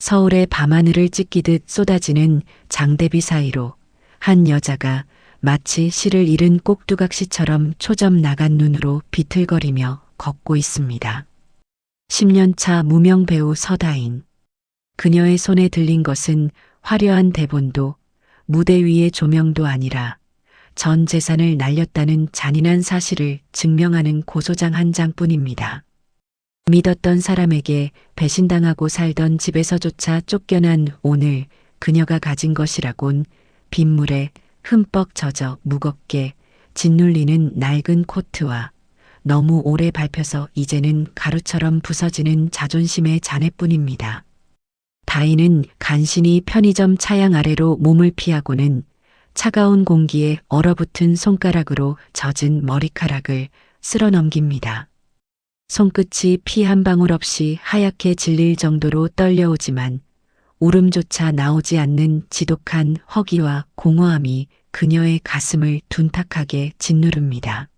서울의 밤하늘을 찢기듯 쏟아지는 장대비 사이로 한 여자가 마치 실을 잃은 꼭두각시처럼 초점 나간 눈으로 비틀거리며 걷고 있습니다. 10년차 무명 배우 서다인. 그녀의 손에 들린 것은 화려한 대본도 무대 위의 조명도 아니라 전 재산을 날렸다는 잔인한 사실을 증명하는 고소장 한 장뿐입니다. 믿었던 사람에게 배신당하고 살던 집에서조차 쫓겨난 오늘 그녀가 가진 것이라곤 빗물에 흠뻑 젖어 무겁게 짓눌리는 낡은 코트와 너무 오래 밟혀서 이제는 가루처럼 부서지는 자존심의 잔해뿐입니다. 다인은 간신히 편의점 차양 아래로 몸을 피하고는 차가운 공기에 얼어붙은 손가락으로 젖은 머리카락을 쓸어 넘깁니다. 손끝이 피 한 방울 없이 하얗게 질릴 정도로 떨려오지만 울음조차 나오지 않는 지독한 허기와 공허함이 그녀의 가슴을 둔탁하게 짓누릅니다.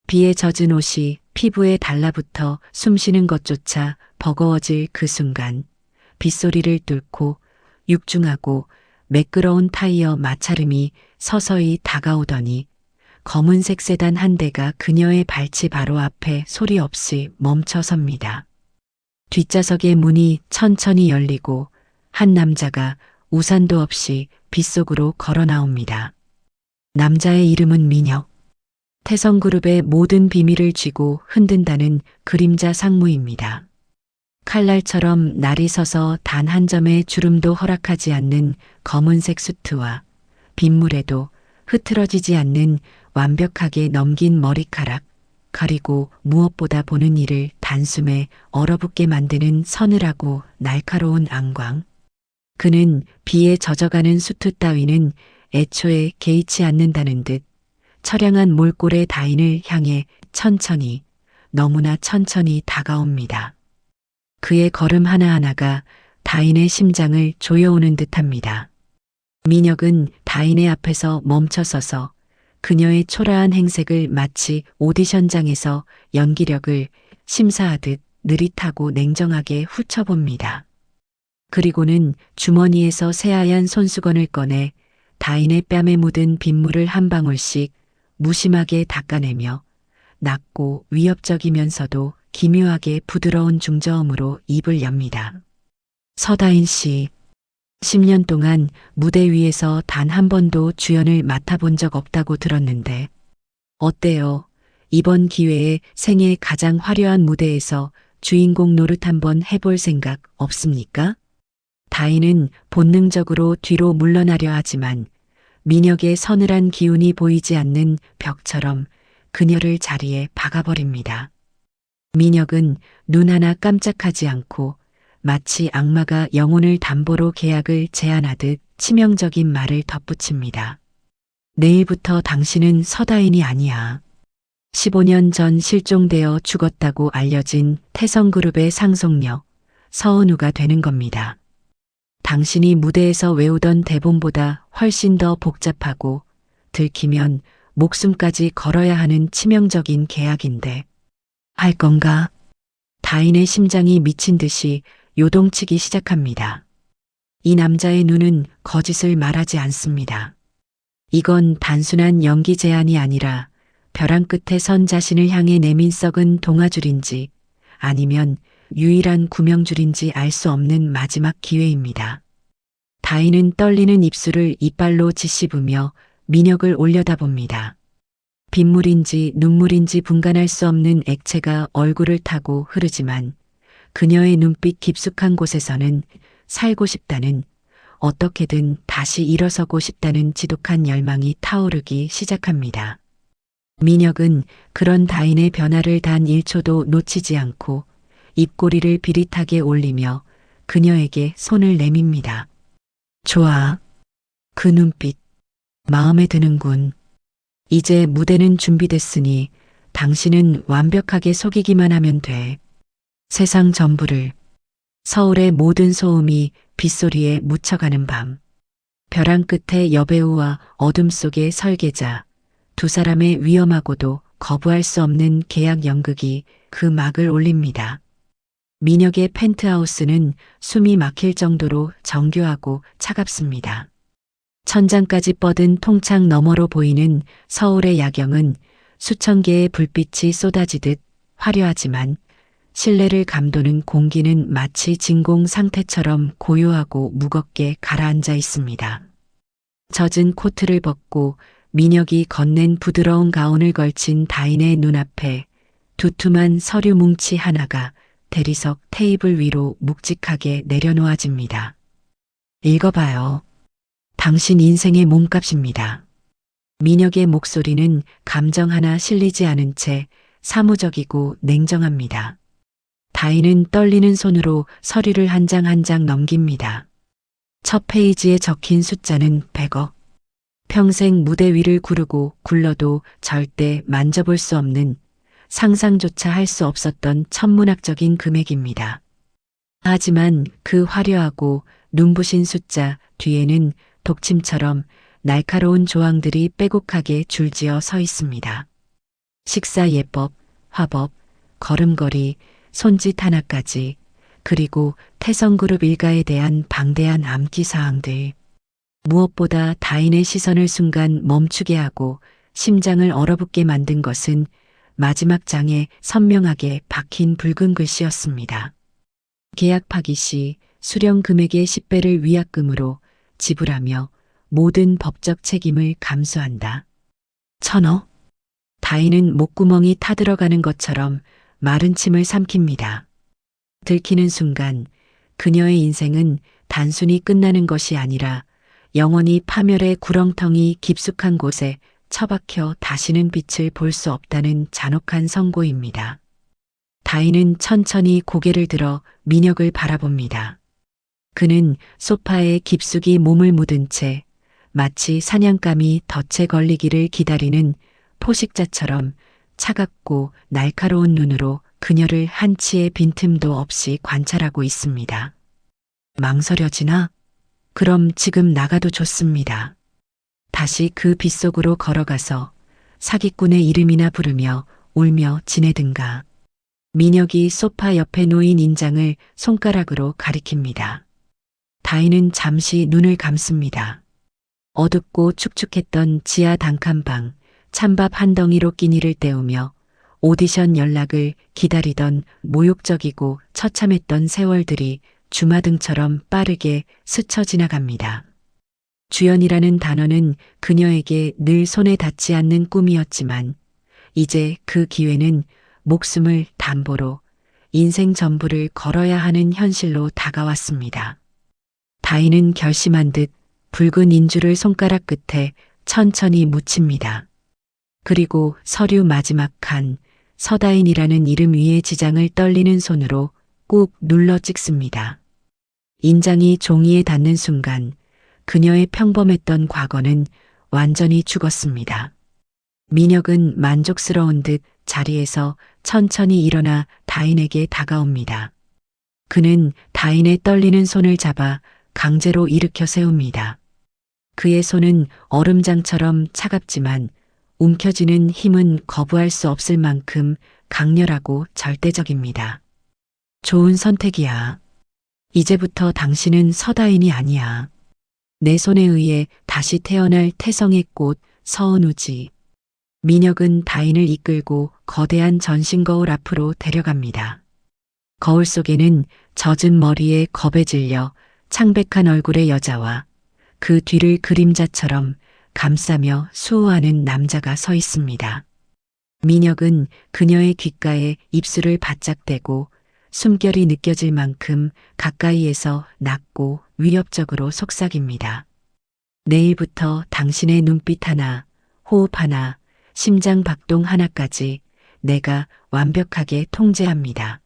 비에 젖은 옷이 피부에 달라붙어 숨쉬는 것조차 버거워질 그 순간 빗소리를 뚫고 육중하고 매끄러운 타이어 마찰음이 서서히 다가오더니 검은색 세단 한 대가 그녀의 발치 바로 앞에 소리 없이 멈춰 섭니다. 뒷좌석의 문이 천천히 열리고 한 남자가 우산도 없이 빗속으로 걸어 나옵니다. 남자의 이름은 민혁. 태성그룹의 모든 비밀을 쥐고 흔든다는 그림자 상무입니다. 칼날처럼 날이 서서 단 한 점의 주름도 허락하지 않는 검은색 수트와 빗물에도 흐트러지지 않는 완벽하게 넘긴 머리카락, 그리고 무엇보다 보는 이를 단숨에 얼어붙게 만드는 서늘하고 날카로운 안광. 그는 비에 젖어가는 수트 따위는 애초에 개의치 않는다는 듯 처량한 몰골의 다인을 향해 천천히, 너무나 천천히 다가옵니다. 그의 걸음 하나하나가 다인의 심장을 조여오는 듯합니다. 민혁은 다인의 앞에서 멈춰서서 그녀의 초라한 행색을 마치 오디션장에서 연기력을 심사하듯 느릿하고 냉정하게 훑어봅니다. 그리고는 주머니에서 새하얀 손수건을 꺼내 다인의 뺨에 묻은 빗물을 한 방울씩 무심하게 닦아내며 낮고 위협적이면서도 기묘하게 부드러운 중저음으로 입을 엽니다. 서다인 씨, 10년 동안 무대 위에서 단 한 번도 주연을 맡아본 적 없다고 들었는데 어때요? 이번 기회에 생애 가장 화려한 무대에서 주인공 노릇 한번 해볼 생각 없습니까? 다인은 본능적으로 뒤로 물러나려 하지만 민혁의 서늘한 기운이 보이지 않는 벽처럼 그녀를 자리에 박아버립니다. 민혁은 눈 하나 깜짝하지 않고 마치 악마가 영혼을 담보로 계약을 제안하듯 치명적인 말을 덧붙입니다. 내일부터 당신은 서다인이 아니야. 15년 전 실종되어 죽었다고 알려진 태성그룹의 상속녀 서은우가 되는 겁니다. 당신이 무대에서 외우던 대본보다 훨씬 더 복잡하고 들키면 목숨까지 걸어야 하는 치명적인 계약인데 할 건가? 다인의 심장이 미친 듯이 요동치기 시작합니다. 이 남자의 눈은 거짓을 말하지 않습니다. 이건 단순한 연기 제안이 아니라 벼랑 끝에 선 자신을 향해 내민 썩은 동아줄인지 아니면 유일한 구명줄인지 알 수 없는 마지막 기회입니다. 다인은 떨리는 입술을 이빨로 짓씹으며 민혁을 올려다봅니다. 빗물인지 눈물인지 분간할 수 없는 액체가 얼굴을 타고 흐르지만 그녀의 눈빛 깊숙한 곳에서는 살고 싶다는, 어떻게든 다시 일어서고 싶다는 지독한 열망이 타오르기 시작합니다. 민혁은 그런 다인의 변화를 단 1초도 놓치지 않고 입꼬리를 비릿하게 올리며 그녀에게 손을 내밉니다. 좋아. 그 눈빛, 마음에 드는군. 이제 무대는 준비됐으니 당신은 완벽하게 속이기만 하면 돼. 세상 전부를. 서울의 모든 소음이 빗소리에 묻혀가는 밤. 벼랑 끝에 여배우와 어둠 속의 설계자. 두 사람의 위험하고도 거부할 수 없는 계약 연극이 그 막을 올립니다. 민혁의 펜트하우스는 숨이 막힐 정도로 정교하고 차갑습니다. 천장까지 뻗은 통창 너머로 보이는 서울의 야경은 수천 개의 불빛이 쏟아지듯 화려하지만 실내를 감도는 공기는 마치 진공 상태처럼 고요하고 무겁게 가라앉아 있습니다. 젖은 코트를 벗고 민혁이 건넨 부드러운 가운을 걸친 다인의 눈앞에 두툼한 서류 뭉치 하나가 대리석 테이블 위로 묵직하게 내려놓아집니다. 읽어봐요. 당신 인생의 몸값입니다. 민혁의 목소리는 감정 하나 실리지 않은 채 사무적이고 냉정합니다. 다인은 떨리는 손으로 서류를 한 장 한 장 넘깁니다. 첫 페이지에 적힌 숫자는 100억. 평생 무대 위를 구르고 굴러도 절대 만져볼 수 없는, 상상조차 할 수 없었던 천문학적인 금액입니다. 하지만 그 화려하고 눈부신 숫자 뒤에는 독침처럼 날카로운 조항들이 빼곡하게 줄지어 서 있습니다. 식사 예법, 화법, 걸음걸이, 손짓 하나까지, 그리고 태성그룹 일가에 대한 방대한 암기 사항들. 무엇보다 다인의 시선을 순간 멈추게 하고 심장을 얼어붙게 만든 것은 마지막 장에 선명하게 박힌 붉은 글씨였습니다. 계약 파기 시 수령 금액의 10배를 위약금으로 지불하며 모든 법적 책임을 감수한다. 1000억? 다인은 목구멍이 타들어가는 것처럼 마른 침을 삼킵니다. 들키는 순간 그녀의 인생은 단순히 끝나는 것이 아니라 영원히 파멸의 구렁텅이 깊숙한 곳에 처박혀 다시는 빛을 볼 수 없다는 잔혹한 선고입니다. 다인은 천천히 고개를 들어 민혁을 바라봅니다. 그는 소파에 깊숙이 몸을 묻은 채 마치 사냥감이 덫에 걸리기를 기다리는 포식자처럼 차갑고 날카로운 눈으로 그녀를 한치의 빈틈도 없이 관찰하고 있습니다. 망설여지나? 그럼 지금 나가도 좋습니다. 다시 그 빗속으로 걸어가서 사기꾼의 이름이나 부르며 울며 지내든가. 민혁이 소파 옆에 놓인 인장을 손가락으로 가리킵니다. 다인은 잠시 눈을 감습니다. 어둡고 축축했던 지하 단칸방, 찬밥 한 덩이로 끼니를 때우며 오디션 연락을 기다리던 모욕적이고 처참했던 세월들이 주마등처럼 빠르게 스쳐 지나갑니다. 주연이라는 단어는 그녀에게 늘 손에 닿지 않는 꿈이었지만 이제 그 기회는 목숨을 담보로 인생 전부를 걸어야 하는 현실로 다가왔습니다. 다인은 결심한 듯 붉은 인주를 손가락 끝에 천천히 묻힙니다. 그리고 서류 마지막 칸, 서다인이라는 이름 위에 지장을 떨리는 손으로 꾹 눌러 찍습니다. 인장이 종이에 닿는 순간 그녀의 평범했던 과거는 완전히 죽었습니다. 민혁은 만족스러운 듯 자리에서 천천히 일어나 다인에게 다가옵니다. 그는 다인의 떨리는 손을 잡아 강제로 일으켜 세웁니다. 그의 손은 얼음장처럼 차갑지만 움켜쥐는 힘은 거부할 수 없을 만큼 강렬하고 절대적입니다. 좋은 선택이야. 이제부터 당신은 서다인이 아니야. 내 손에 의해 다시 태어날 태성의 꽃 서은우지. 민혁은 다인을 이끌고 거대한 전신 거울 앞으로 데려갑니다. 거울 속에는 젖은 머리에 겁에 질려 창백한 얼굴의 여자와 그 뒤를 그림자처럼 감싸며 수호하는 남자가 서 있습니다. 민혁은 그녀의 귓가에 입술을 바짝 대고 숨결이 느껴질 만큼 가까이에서 낮고 위협적으로 속삭입니다. 내일부터 당신의 눈빛 하나, 호흡 하나, 심장 박동 하나까지 내가 완벽하게 통제합니다.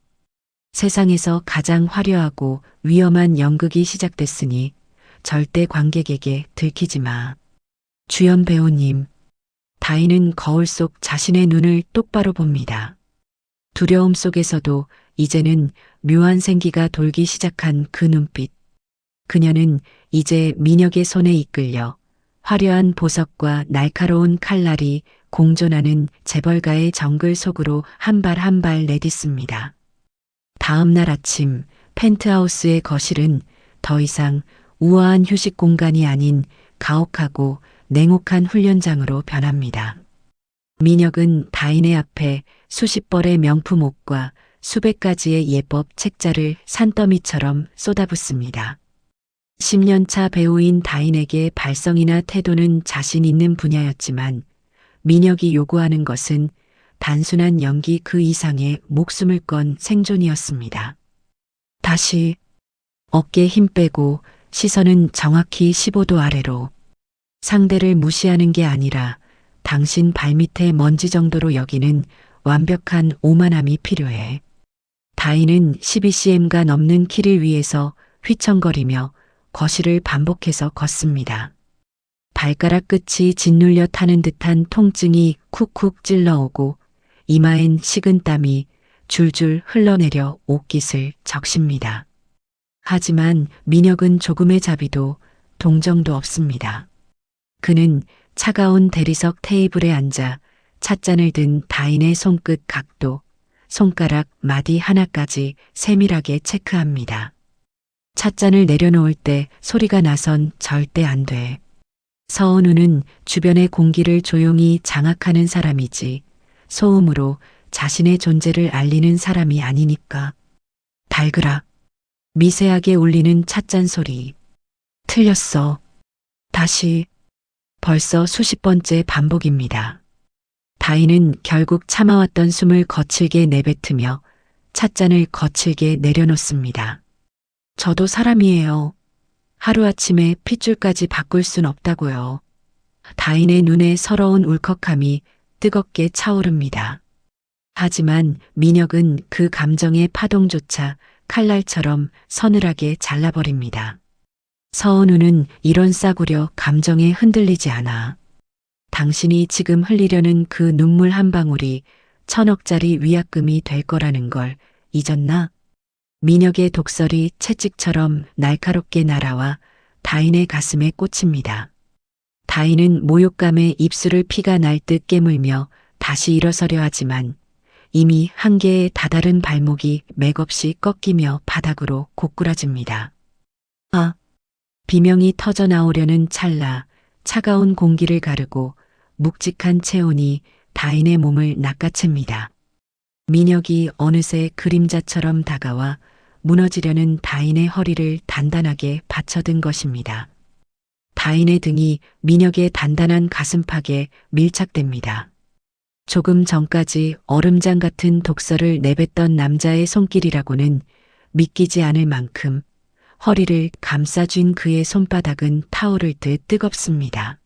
세상에서 가장 화려하고 위험한 연극이 시작됐으니 절대 관객에게 들키지 마. 주연 배우님. 다인은 거울 속 자신의 눈을 똑바로 봅니다. 두려움 속에서도 이제는 묘한 생기가 돌기 시작한 그 눈빛. 그녀는 이제 민혁의 손에 이끌려 화려한 보석과 날카로운 칼날이 공존하는 재벌가의 정글 속으로 한 발 한 발 내딛습니다. 다음 날 아침 펜트하우스의 거실은 더 이상 우아한 휴식 공간이 아닌 가혹하고 냉혹한 훈련장으로 변합니다. 민혁은 다인의 앞에 수십 벌의 명품 옷과 수백 가지의 예법 책자를 산더미처럼 쏟아붓습니다. 10년차 배우인 다인에게 발성이나 태도는 자신 있는 분야였지만 민혁이 요구하는 것은 단순한 연기 그 이상의 목숨을 건 생존이었습니다. 다시 어깨에 힘 빼고 시선은 정확히 15도 아래로. 상대를 무시하는 게 아니라 당신 발밑에 먼지 정도로 여기는 완벽한 오만함이 필요해. 다인은 12cm가 넘는 키를 위해서 휘청거리며 거실을 반복해서 걷습니다. 발가락 끝이 짓눌려 타는 듯한 통증이 쿡쿡 찔러오고 이마엔 식은땀이 줄줄 흘러내려 옷깃을 적십니다. 하지만 민혁은 조금의 자비도 동정도 없습니다. 그는 차가운 대리석 테이블에 앉아 찻잔을 든 다인의 손끝 각도, 손가락 마디 하나까지 세밀하게 체크합니다. 찻잔을 내려놓을 때 소리가 나선 절대 안 돼. 서은우는 주변의 공기를 조용히 장악하는 사람이지 소음으로 자신의 존재를 알리는 사람이 아니니까. 달그락. 미세하게 울리는 찻잔 소리. 틀렸어. 다시. 벌써 수십 번째 반복입니다. 다인은 결국 참아왔던 숨을 거칠게 내뱉으며 찻잔을 거칠게 내려놓습니다. 저도 사람이에요. 하루아침에 핏줄까지 바꿀 순 없다고요. 다인의 눈에 서러운 울컥함이 뜨겁게 차오릅니다. 하지만 민혁은 그 감정의 파동조차 칼날처럼 서늘하게 잘라버립니다. 서은우는 이런 싸구려 감정에 흔들리지 않아. 당신이 지금 흘리려는 그 눈물 한 방울이 1000억짜리 위약금이 될 거라는 걸 잊었나? 민혁의 독설이 채찍처럼 날카롭게 날아와 다인의 가슴에 꽂힙니다. 다인은 모욕감에 입술을 피가 날 듯 깨물며 다시 일어서려 하지만 이미 한 개의 다다른 발목이 맥없이 꺾이며 바닥으로 고꾸라집니다. 아! 비명이 터져 나오려는 찰나 차가운 공기를 가르고 묵직한 체온이 다인의 몸을 낚아챕니다. 민혁이 어느새 그림자처럼 다가와 무너지려는 다인의 허리를 단단하게 받쳐든 것입니다. 다인의 등이 민혁의 단단한 가슴팍에 밀착됩니다. 조금 전까지 얼음장 같은 독설을 내뱉던 남자의 손길이라고는 믿기지 않을 만큼 허리를 감싸쥔 그의 손바닥은 타오를 듯 뜨겁습니다.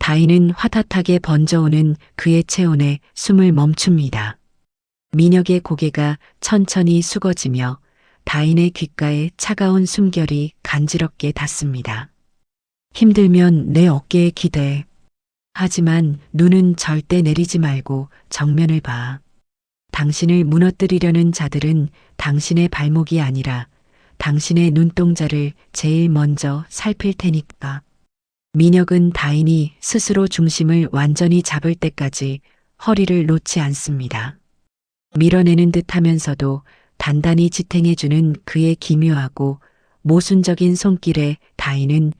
다인은 화tat하게 번져오는 그의 체온에 숨을 멈춥니다. 민혁의 고개가 천천히 숙어지며 다인의 귓가에 차가운 숨결이 간지럽게 닿습니다. 힘들면 내 어깨에 기대. 하지만 눈은 절대 내리지 말고 정면을 봐. 당신을 무너뜨리려는 자들은 당신의 발목이 아니라 당신의 눈동자를 제일 먼저 살필 테니까. 민혁은 다인이 스스로 중심을 완전히 잡을 때까지 허리를 놓지 않습니다. 밀어내는 듯 하면서도 단단히 지탱해주는 그의 기묘하고 모순적인 손길에 다인은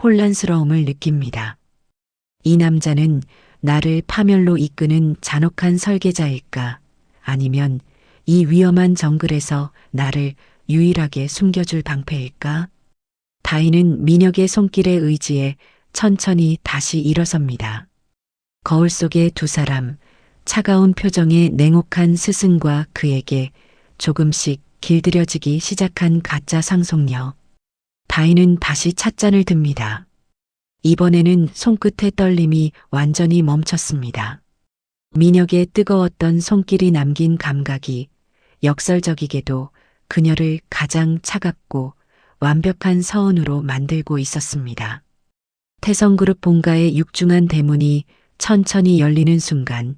혼란스러움을 느낍니다. 이 남자는 나를 파멸로 이끄는 잔혹한 설계자일까? 아니면 이 위험한 정글에서 나를 유일하게 숨겨줄 방패일까? 다인은 민혁의 손길에 의지해 천천히 다시 일어섭니다. 거울 속의 두 사람, 차가운 표정의 냉혹한 스승과 그에게 조금씩 길들여지기 시작한 가짜 상속녀. 다인은 다시 찻잔을 듭니다. 이번에는 손끝의 떨림이 완전히 멈췄습니다. 민혁의 뜨거웠던 손길이 남긴 감각이 역설적이게도 그녀를 가장 차갑고 완벽한 서원으로 만들고 있었습니다. 태성그룹 본가의 육중한 대문이 천천히 열리는 순간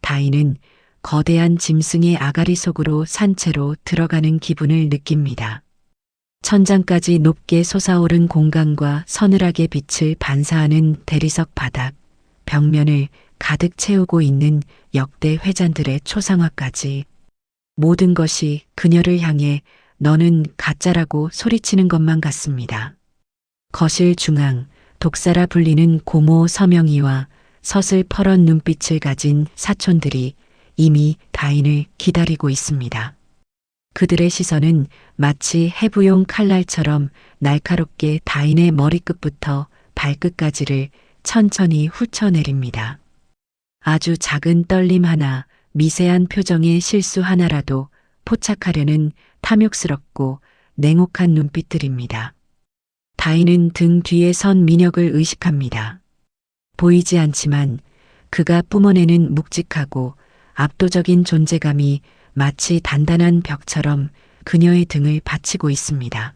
다인은 거대한 짐승의 아가리 속으로 산채로 들어가는 기분을 느낍니다. 천장까지 높게 솟아오른 공간과 서늘하게 빛을 반사하는 대리석 바닥, 벽면을 가득 채우고 있는 역대 회잔들의 초상화까지 모든 것이 그녀를 향해 너는 가짜라고 소리치는 것만 같습니다. 거실 중앙 독사라 불리는 고모 서명희와 서슬퍼런 눈빛을 가진 사촌들이 이미 다인을 기다리고 있습니다. 그들의 시선은 마치 해부용 칼날처럼 날카롭게 다인의 머리끝부터 발끝까지를 천천히 훑어내립니다. 아주 작은 떨림 하나, 미세한 표정의 실수 하나라도 포착하려는 탐욕스럽고 냉혹한 눈빛들입니다. 다인은 등 뒤에 선 민혁을 의식합니다. 보이지 않지만 그가 뿜어내는 묵직하고 압도적인 존재감이 마치 단단한 벽처럼 그녀의 등을 받치고 있습니다.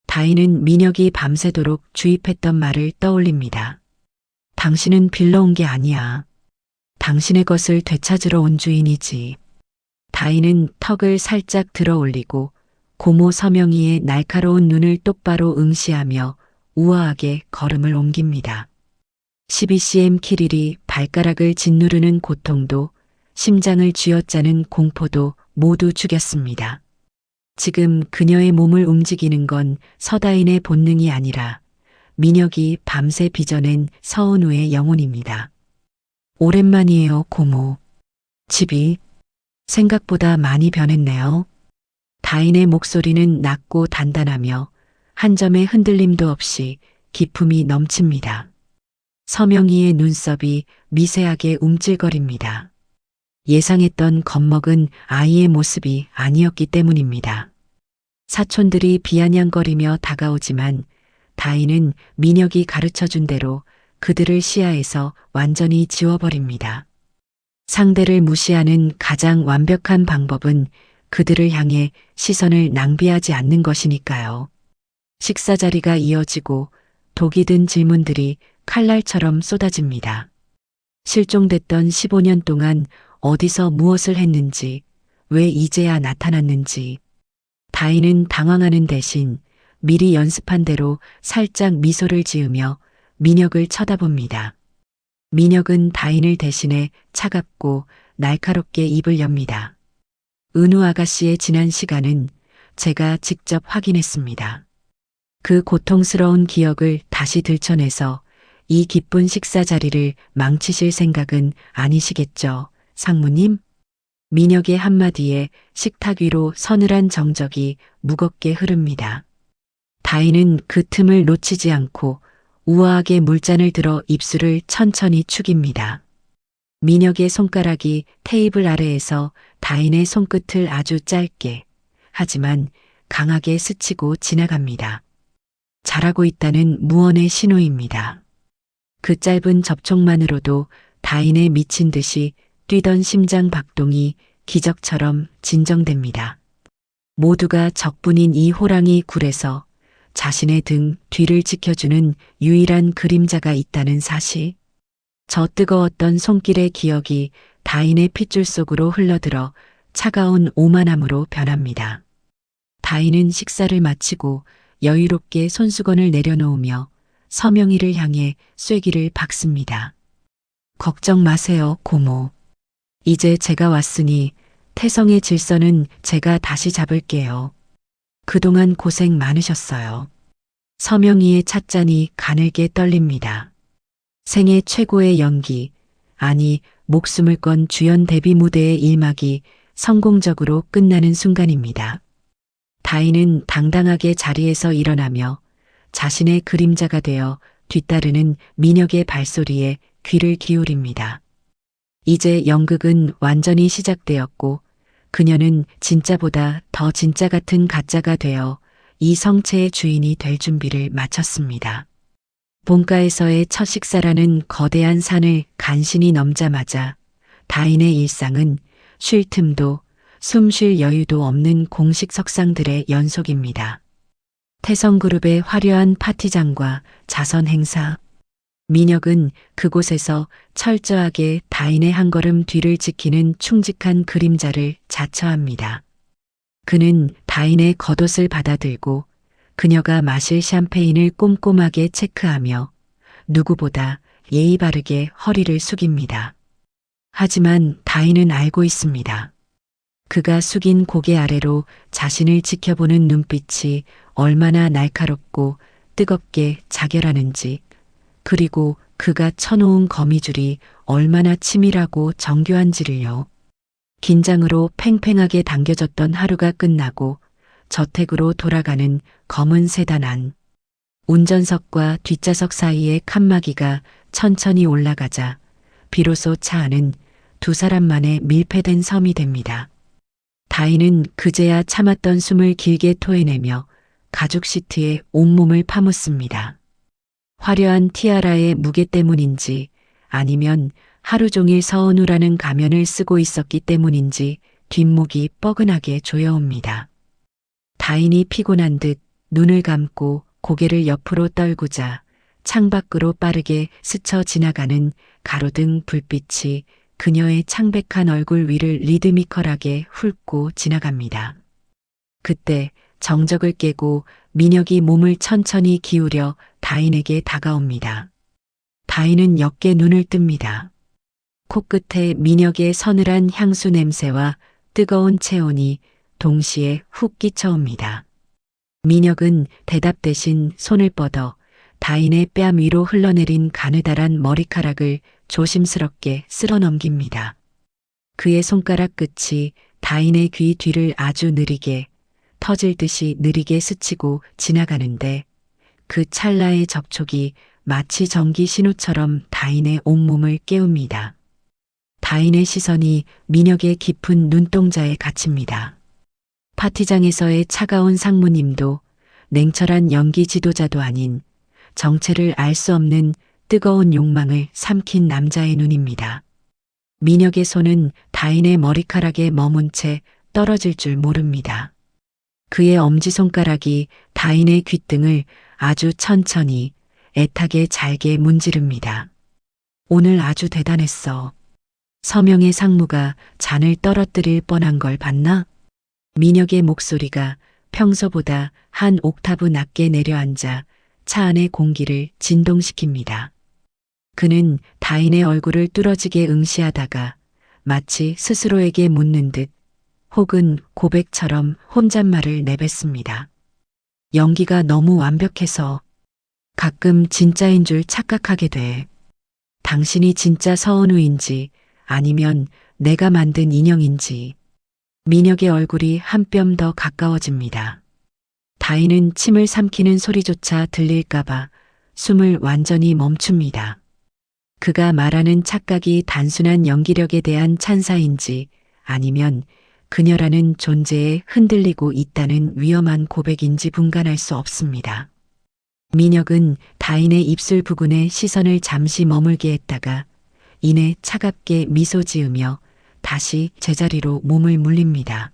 다인은 민혁이 밤새도록 주입했던 말을 떠올립니다. 당신은 빌려온 게 아니야. 당신의 것을 되찾으러 온 주인이지. 다인은 턱을 살짝 들어 올리고 고모 서명희의 날카로운 눈을 똑바로 응시하며 우아하게 걸음을 옮깁니다. 12cm 키릴이 발가락을 짓누르는 고통도 심장을 쥐어짜는 공포도 모두 죽였습니다. 지금 그녀의 몸을 움직이는 건 서다인의 본능이 아니라 민혁이 밤새 빚어낸 서은우의 영혼입니다. 오랜만이에요, 고모. 집이 생각보다 많이 변했네요. 다인의 목소리는 낮고 단단하며 한 점의 흔들림도 없이 기품이 넘칩니다. 서명희의 눈썹이 미세하게 움찔거립니다. 예상했던 겁먹은 아이의 모습이 아니었기 때문입니다. 사촌들이 비아냥거리며 다가오지만 다인은 민혁이 가르쳐준 대로 그들을 시야에서 완전히 지워버립니다. 상대를 무시하는 가장 완벽한 방법은 그들을 향해 시선을 낭비하지 않는 것이니까요. 식사 자리가 이어지고 독이 든 질문들이 칼날처럼 쏟아집니다. 실종됐던 15년 동안 어디서 무엇을 했는지, 왜 이제야 나타났는지. 다인은 당황하는 대신 미리 연습한 대로 살짝 미소를 지으며 민혁을 쳐다봅니다. 민혁은 다인을 대신해 차갑고 날카롭게 입을 엽니다. 은우 아가씨의 지난 시간은 제가 직접 확인했습니다. 그 고통스러운 기억을 다시 들춰내서 이 기쁜 식사 자리를 망치실 생각은 아니시겠죠, 상무님? 민혁의 한마디에 식탁 위로 서늘한 정적이 무겁게 흐릅니다. 다인은 그 틈을 놓치지 않고 우아하게 물잔을 들어 입술을 천천히 축입니다. 민혁의 손가락이 테이블 아래에서 다인의 손끝을 아주 짧게, 하지만 강하게 스치고 지나갑니다. 잘하고 있다는 무언의 신호입니다. 그 짧은 접촉만으로도 다인의 미친 듯이 뛰던 심장 박동이 기적처럼 진정됩니다. 모두가 적분인 이 호랑이 굴에서 자신의 등 뒤를 지켜주는 유일한 그림자가 있다는 사실. 저 뜨거웠던 손길의 기억이 다인의 핏줄 속으로 흘러들어 차가운 오만함으로 변합니다. 다인은 식사를 마치고 여유롭게 손수건을 내려놓으며 서명희를 향해 쐐기를 박습니다. 걱정 마세요, 고모. 이제 제가 왔으니 태성의 질서는 제가 다시 잡을게요. 그동안 고생 많으셨어요. 서명희의 찻잔이 가늘게 떨립니다. 생애 최고의 연기, 아니 목숨을 건 주연 데뷔 무대의 일막이 성공적으로 끝나는 순간입니다. 다인은 당당하게 자리에서 일어나며 자신의 그림자가 되어 뒤따르는 민혁의 발소리에 귀를 기울입니다. 이제 연극은 완전히 시작되었고 그녀는 진짜보다 더 진짜 같은 가짜가 되어 이 성체의 주인이 될 준비를 마쳤습니다. 본가에서의 첫 식사라는 거대한 산을 간신히 넘자마자 다인의 일상은 쉴 틈도 숨 쉴 여유도 없는 공식 석상들의 연속입니다. 태성그룹의 화려한 파티장과 자선 행사. 민혁은 그곳에서 철저하게 다인의 한 걸음 뒤를 지키는 충직한 그림자를 자처합니다. 그는 다인의 겉옷을 받아들고 그녀가 마실 샴페인을 꼼꼼하게 체크하며 누구보다 예의 바르게 허리를 숙입니다. 하지만 다인은 알고 있습니다. 그가 숙인 고개 아래로 자신을 지켜보는 눈빛이 얼마나 날카롭고 뜨겁게 자결하는지, 그리고 그가 쳐놓은 거미줄이 얼마나 치밀하고 정교한지를요. 긴장으로 팽팽하게 당겨졌던 하루가 끝나고 저택으로 돌아가는 검은 세단 안. 운전석과 뒷좌석 사이의 칸막이가 천천히 올라가자 비로소 차 안은 두 사람만의 밀폐된 섬이 됩니다. 다인은 그제야 참았던 숨을 길게 토해내며 가죽 시트에 온몸을 파묻습니다. 화려한 티아라의 무게 때문인지 아니면 하루 종일 서은우라는 가면을 쓰고 있었기 때문인지 뒷목이 뻐근하게 조여옵니다. 다인이 피곤한 듯 눈을 감고 고개를 옆으로 떨구자 창밖으로 빠르게 스쳐 지나가는 가로등 불빛이 그녀의 창백한 얼굴 위를 리드미컬하게 훑고 지나갑니다. 그때 정적을 깨고 민혁이 몸을 천천히 기울여 다인에게 다가옵니다. 다인은 역게 눈을 뜹니다. 코끝에 민혁의 서늘한 향수 냄새와 뜨거운 체온이 동시에 훅 끼쳐옵니다. 민혁은 대답 대신 손을 뻗어 다인의 뺨 위로 흘러내린 가느다란 머리카락을 조심스럽게 쓸어 넘깁니다. 그의 손가락 끝이 다인의 귀 뒤를 아주 느리게, 터질 듯이 느리게 스치고 지나가는데 그 찰나의 접촉이 마치 전기 신호처럼 다인의 온몸을 깨웁니다. 다인의 시선이 민혁의 깊은 눈동자에 갇힙니다. 파티장에서의 차가운 상무님도 냉철한 연기 지도자도 아닌 정체를 알 수 없는 뜨거운 욕망을 삼킨 남자의 눈입니다. 민혁의 손은 다인의 머리카락에 머문 채 떨어질 줄 모릅니다. 그의 엄지손가락이 다인의 귓등을 아주 천천히 애타게 잘게 문지릅니다. 오늘 아주 대단했어. 서명의 상무가 잔을 떨어뜨릴 뻔한 걸 봤나? 민혁의 목소리가 평소보다 한 옥타브 낮게 내려앉아 차 안의 공기를 진동시킵니다. 그는 다인의 얼굴을 뚫어지게 응시하다가 마치 스스로에게 묻는 듯 혹은 고백처럼 혼잣말을 내뱉습니다. 연기가 너무 완벽해서 가끔 진짜인 줄 착각하게 돼. 당신이 진짜 서은우인지 아니면 내가 만든 인형인지. 민혁의 얼굴이 한 뼘 더 가까워집니다. 다인은 침을 삼키는 소리조차 들릴까봐 숨을 완전히 멈춥니다. 그가 말하는 착각이 단순한 연기력에 대한 찬사인지 아니면 그녀라는 존재에 흔들리고 있다는 위험한 고백인지 분간할 수 없습니다. 민혁은 다인의 입술 부근에 시선을 잠시 머물게 했다가 이내 차갑게 미소 지으며 다시 제자리로 몸을 물립니다.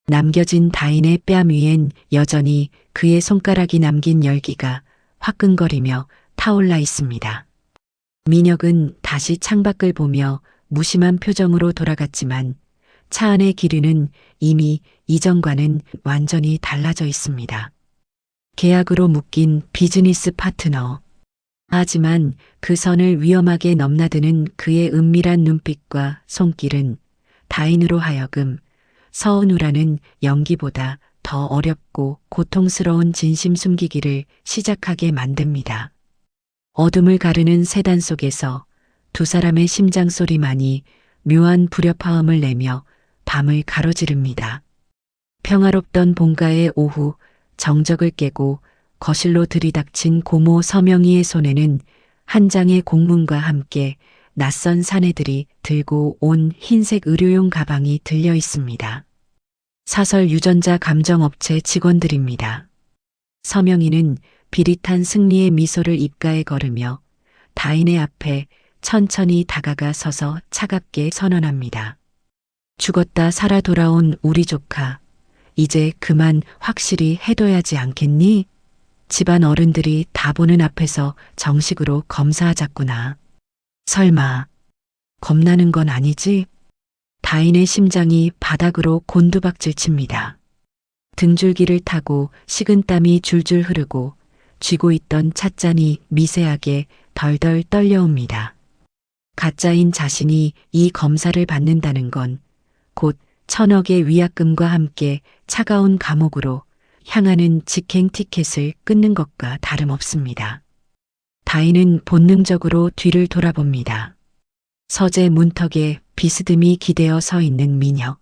남겨진 다인의 뺨 위엔 여전히 그의 손가락이 남긴 열기가 화끈거리며 타올라 있습니다. 민혁은 다시 창밖을 보며 무심한 표정으로 돌아갔지만 차 안의 기류는 이미 이전과는 완전히 달라져 있습니다. 계약으로 묶인 비즈니스 파트너. 하지만 그 선을 위험하게 넘나드는 그의 은밀한 눈빛과 손길은 다인으로 하여금 서은우라는 연기보다 더 어렵고 고통스러운 진심 숨기기를 시작하게 만듭니다. 어둠을 가르는 세단 속에서 두 사람의 심장 소리만이 묘한 불협화음을 내며 밤을 가로지릅니다. 평화롭던 본가의 오후 정적을 깨고 거실로 들이닥친 고모 서명희의 손에는 한 장의 공문과 함께 낯선 사내들이 들고 온 흰색 의료용 가방이 들려 있습니다. 사설 유전자 감정업체 직원들입니다. 서명희는 비릿한 승리의 미소를 입가에 걸으며 다인의 앞에 천천히 다가가 서서 차갑게 선언합니다. 죽었다 살아 돌아온 우리 조카. 이제 그만 확실히 해둬야지 않겠니? 집안 어른들이 다 보는 앞에서 정식으로 검사하자꾸나. 설마 겁나는 건 아니지? 다인의 심장이 바닥으로 곤두박질 칩니다. 등줄기를 타고 식은땀이 줄줄 흐르고 쥐고 있던 찻잔이 미세하게 덜덜 떨려옵니다. 가짜인 자신이 이 검사를 받는다는 건 곧 천억의 위약금과 함께 차가운 감옥으로 향하는 직행 티켓을 끊는 것과 다름없습니다. 다인은 본능적으로 뒤를 돌아봅니다. 서재 문턱에 비스듬히 기대어 서 있는 민혁.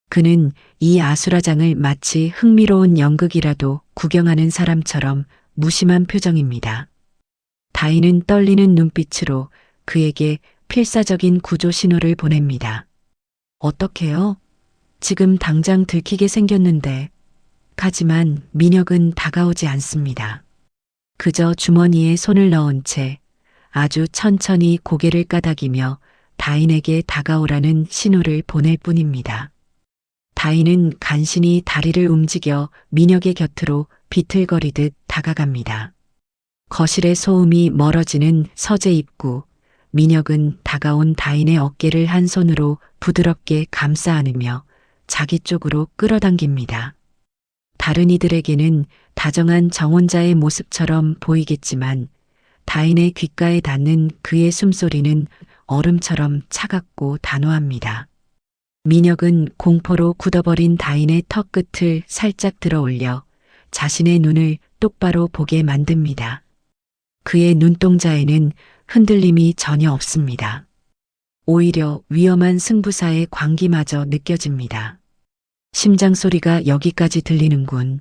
그는 이 아수라장을 마치 흥미로운 연극이라도 구경하는 사람처럼 무심한 표정입니다. 다인은 떨리는 눈빛으로 그에게 필사적인 구조 신호를 보냅니다. 어떡해요? 지금 당장 들키게 생겼는데. 하지만 민혁은 다가오지 않습니다. 그저 주머니에 손을 넣은 채 아주 천천히 고개를 까닥이며 다인에게 다가오라는 신호를 보낼 뿐입니다. 다인은 간신히 다리를 움직여 민혁의 곁으로 비틀거리듯 다가갑니다. 거실의 소음이 멀어지는 서재 입구, 민혁은 다가온 다인의 어깨를 한 손으로 부드럽게 감싸 안으며 자기 쪽으로 끌어당깁니다. 다른 이들에게는 다정한 정혼자의 모습처럼 보이겠지만 다인의 귓가에 닿는 그의 숨소리는 얼음처럼 차갑고 단호합니다. 민혁은 공포로 굳어버린 다인의 턱 끝을 살짝 들어 올려 자신의 눈을 똑바로 보게 만듭니다. 그의 눈동자에는 흔들림이 전혀 없습니다. 오히려 위험한 승부사의 광기마저 느껴집니다. 심장 소리가 여기까지 들리는군.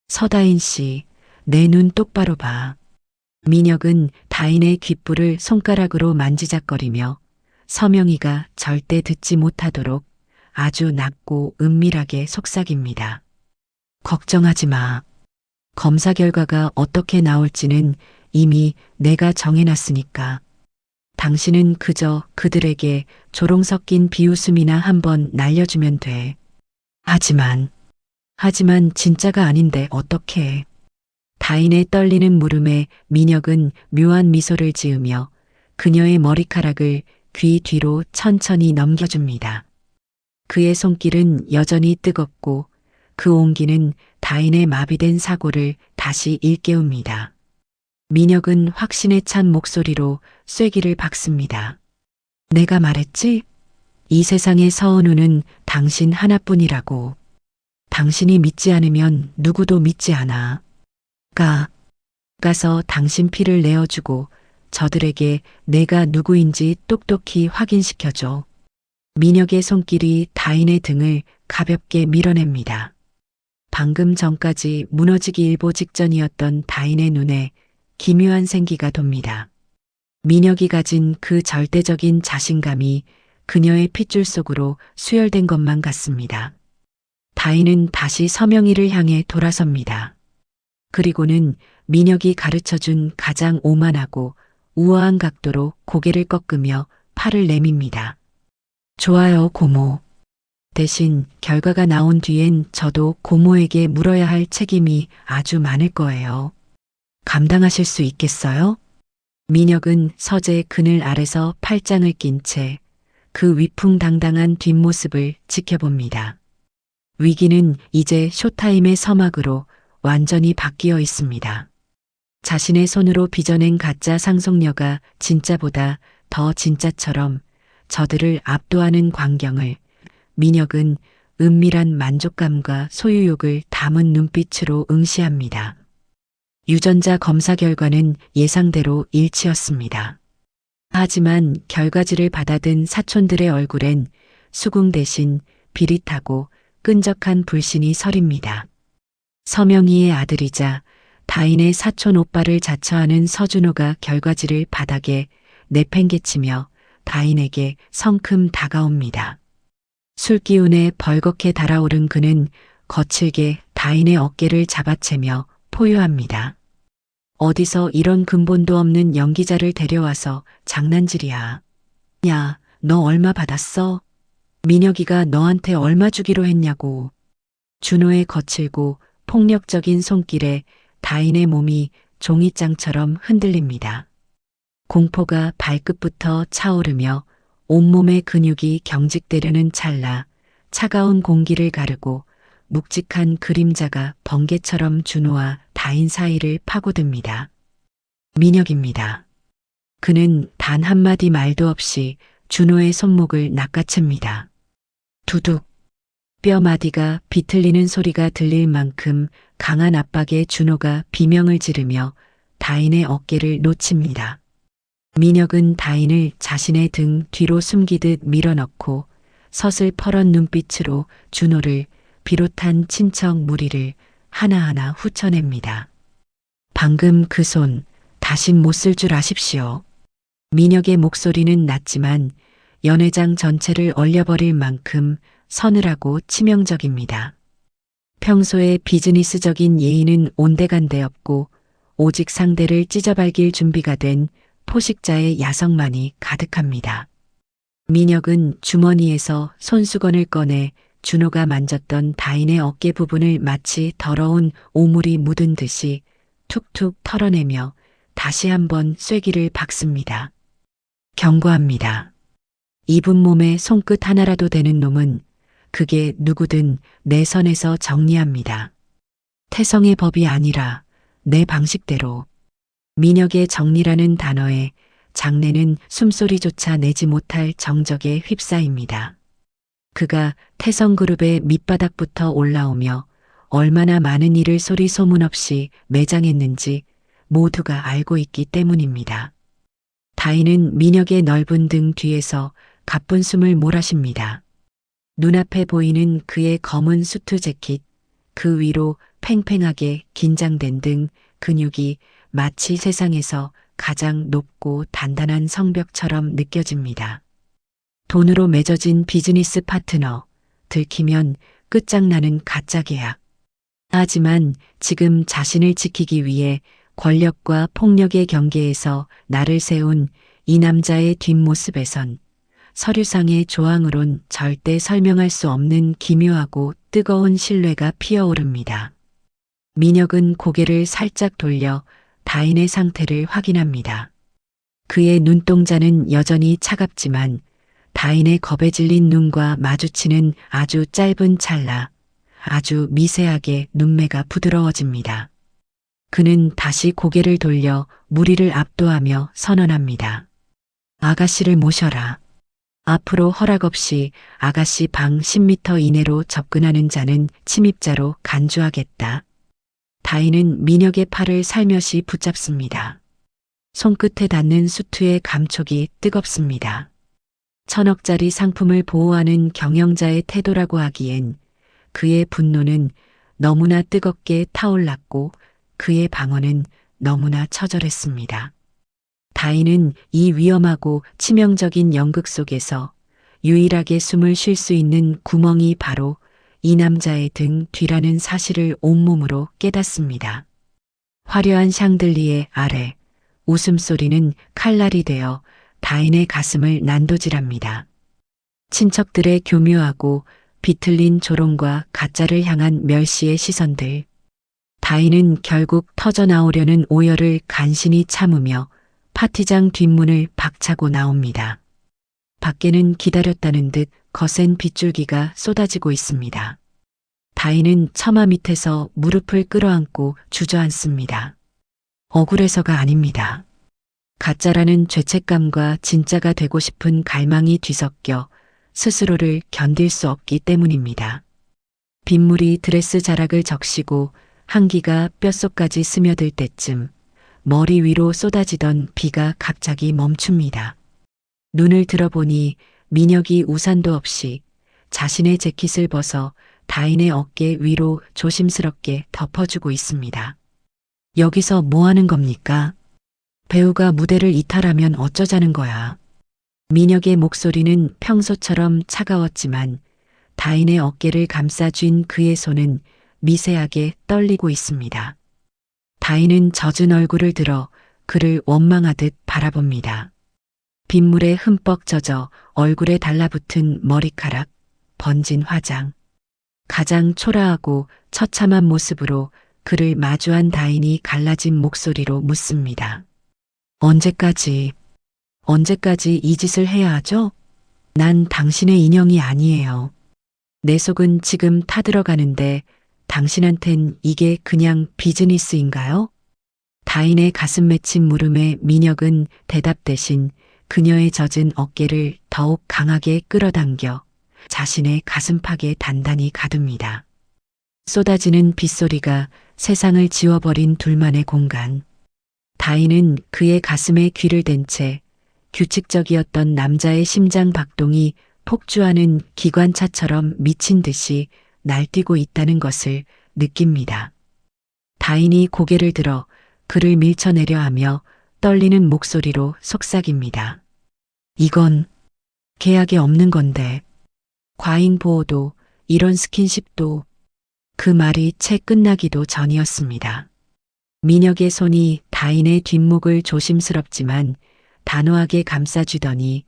서다인 씨, 내 눈 똑바로 봐. 민혁은 다인의 귓불을 손가락으로 만지작거리며 서명희가 절대 듣지 못하도록 아주 낮고 은밀하게 속삭입니다. 걱정하지 마. 검사 결과가 어떻게 나올지는 이미 내가 정해놨으니까. 당신은 그저 그들에게 조롱 섞인 비웃음이나 한번 날려주면 돼. 하지만 진짜가 아닌데 어떡해. 다인의 떨리는 물음에 민혁은 묘한 미소를 지으며 그녀의 머리카락을 귀 뒤로 천천히 넘겨줍니다. 그의 손길은 여전히 뜨겁고 그 온기는 다인의 마비된 사고를 다시 일깨웁니다. 민혁은 확신에 찬 목소리로 쐐기를 박습니다. 내가 말했지? 이 세상의 서은우는 당신 하나뿐이라고. 당신이 믿지 않으면 누구도 믿지 않아. 가서 당신 피를 내어주고 저들에게 내가 누구인지 똑똑히 확인시켜줘. 민혁의 손길이 다인의 등을 가볍게 밀어냅니다. 방금 전까지 무너지기 일보 직전이었던 다인의 눈에 기묘한 생기가 돕니다. 민혁이 가진 그 절대적인 자신감이 그녀의 핏줄 속으로 수혈된 것만 같습니다. 다인은 다시 서명희를 향해 돌아섭니다. 그리고는 민혁이 가르쳐준 가장 오만하고 우아한 각도로 고개를 꺾으며 팔을 내밉니다. 좋아요, 고모. 대신 결과가 나온 뒤엔 저도 고모에게 물어야 할 책임이 아주 많을 거예요. 감당하실 수 있겠어요? 민혁은 서재 그늘 아래서 팔짱을 낀 채 그 위풍당당한 뒷모습을 지켜봅니다. 위기는 이제 쇼타임의 서막으로 완전히 바뀌어 있습니다. 자신의 손으로 빚어낸 가짜 상속녀가 진짜보다 더 진짜처럼 저들을 압도하는 광경을 민혁은 은밀한 만족감과 소유욕을 담은 눈빛으로 응시합니다. 유전자 검사 결과는 예상대로 일치였습니다. 하지만 결과지를 받아든 사촌들의 얼굴엔 수긍 대신 비릿하고 끈적한 불신이 서립니다. 서명희의 아들이자 다인의 사촌 오빠를 자처하는 서준호가 결과지를 바닥에 내팽개치며 다인에게 성큼 다가옵니다. 술기운에 벌겋게 달아오른 그는 거칠게 다인의 어깨를 잡아채며 포효합니다. 어디서 이런 근본도 없는 연기자를 데려와서 장난질이야. 야, 너 얼마 받았어? 민혁이가 너한테 얼마 주기로 했냐고. 준호의 거칠고 폭력적인 손길에 다인의 몸이 종이장처럼 흔들립니다. 공포가 발끝부터 차오르며 온몸의 근육이 경직되려는 찰나 차가운 공기를 가르고 묵직한 그림자가 번개처럼 준호와 다인 사이를 파고듭니다. 민혁입니다. 그는 단 한마디 말도 없이 준호의 손목을 낚아챕니다. 두둑. 뼈 마디가 비틀리는 소리가 들릴 만큼 강한 압박에 준호가 비명을 지르며 다인의 어깨를 놓칩니다. 민혁은 다인을 자신의 등 뒤로 숨기듯 밀어넣고 서슬퍼런 눈빛으로 준호를 비롯한 친척 무리를 하나하나 후쳐냅니다. 방금 그 손 다신 못 쓸 줄 아십시오. 민혁의 목소리는 낮지만 연회장 전체를 얼려버릴 만큼 서늘하고 치명적입니다. 평소에 비즈니스적인 예의는 온데간데 없고 오직 상대를 찢어발길 준비가 된 포식자의 야성만이 가득합니다. 민혁은 주머니에서 손수건을 꺼내 준호가 만졌던 다인의 어깨 부분을 마치 더러운 오물이 묻은 듯이 툭툭 털어내며 다시 한번 쐐기를 박습니다. 경고합니다. 이분 몸에 손끝 하나라도 되는 놈은 그게 누구든 내 선에서 정리합니다. 태성의 법이 아니라 내 방식대로. 민혁의 정리라는 단어에 장내는 숨소리조차 내지 못할 정적에 휩싸입니다. 그가 태성그룹의 밑바닥부터 올라오며 얼마나 많은 일을 소리 소문 없이 매장했는지 모두가 알고 있기 때문입니다. 다인은 민혁의 넓은 등 뒤에서 가쁜 숨을 몰아쉽니다. 눈앞에 보이는 그의 검은 수트 재킷, 그 위로 팽팽하게 긴장된 등 근육이 마치 세상에서 가장 높고 단단한 성벽처럼 느껴집니다. 돈으로 맺어진 비즈니스 파트너, 들키면 끝장나는 가짜 계약. 하지만 지금 자신을 지키기 위해 권력과 폭력의 경계에서 나를 세운 이 남자의 뒷모습에선 서류상의 조항으론 절대 설명할 수 없는 기묘하고 뜨거운 신뢰가 피어오릅니다. 민혁은 고개를 살짝 돌려 다인의 상태를 확인합니다. 그의 눈동자는 여전히 차갑지만 다인의 겁에 질린 눈과 마주치는 아주 짧은 찰나, 아주 미세하게 눈매가 부드러워집니다. 그는 다시 고개를 돌려 무리를 압도하며 선언합니다. 아가씨를 모셔라. 앞으로 허락 없이 아가씨 방 10m 이내로 접근하는 자는 침입자로 간주하겠다. 다인은 민혁의 팔을 살며시 붙잡습니다. 손끝에 닿는 수트의 감촉이 뜨겁습니다. 1000억짜리 상품을 보호하는 경영자의 태도라고 하기엔 그의 분노는 너무나 뜨겁게 타올랐고 그의 방어는 너무나 처절했습니다. 다인은 이 위험하고 치명적인 연극 속에서 유일하게 숨을 쉴 수 있는 구멍이 바로 이 남자의 등 뒤라는 사실을 온몸으로 깨닫습니다. 화려한 샹들리에 아래 웃음소리는 칼날이 되어 다인의 가슴을 난도질합니다. 친척들의 교묘하고 비틀린 조롱과 가짜를 향한 멸시의 시선들. 다인은 결국 터져나오려는 오열을 간신히 참으며 파티장 뒷문을 박차고 나옵니다. 밖에는 기다렸다는 듯 거센 빗줄기가 쏟아지고 있습니다. 다인은 처마 밑에서 무릎을 끌어안고 주저앉습니다. 억울해서가 아닙니다. 가짜라는 죄책감과 진짜가 되고 싶은 갈망이 뒤섞여 스스로를 견딜 수 없기 때문입니다. 빗물이 드레스 자락을 적시고 한기가 뼛속까지 스며들 때쯤 머리 위로 쏟아지던 비가 갑자기 멈춥니다. 눈을 들어보니 민혁이 우산도 없이 자신의 재킷을 벗어 다인의 어깨 위로 조심스럽게 덮어주고 있습니다. 여기서 뭐 하는 겁니까? 배우가 무대를 이탈하면 어쩌자는 거야. 민혁의 목소리는 평소처럼 차가웠지만 다인의 어깨를 감싸쥔 그의 손은 미세하게 떨리고 있습니다. 다인은 젖은 얼굴을 들어 그를 원망하듯 바라봅니다. 빗물에 흠뻑 젖어 얼굴에 달라붙은 머리카락, 번진 화장. 가장 초라하고 처참한 모습으로 그를 마주한 다인이 갈라진 목소리로 묻습니다. 언제까지 이 짓을 해야 하죠? 난 당신의 인형이 아니에요. 내 속은 지금 타들어가는데 당신한텐 이게 그냥 비즈니스인가요? 다인의 가슴 맺힌 물음에 민혁은 대답 대신 그녀의 젖은 어깨를 더욱 강하게 끌어당겨 자신의 가슴팍에 단단히 가둡니다. 쏟아지는 빗소리가 세상을 지워버린 둘만의 공간. 다인은 그의 가슴에 귀를 댄 채 규칙적이었던 남자의 심장 박동이 폭주하는 기관차처럼 미친 듯이 날뛰고 있다는 것을 느낍니다. 다인이 고개를 들어 그를 밀쳐내려 하며 떨리는 목소리로 속삭입니다. 이건 계약에 없는 건데. 과잉 보호도, 이런 스킨십도. 그 말이 채 끝나기도 전이었습니다. 민혁의 손이 다인의 뒷목을 조심스럽지만 단호하게 감싸주더니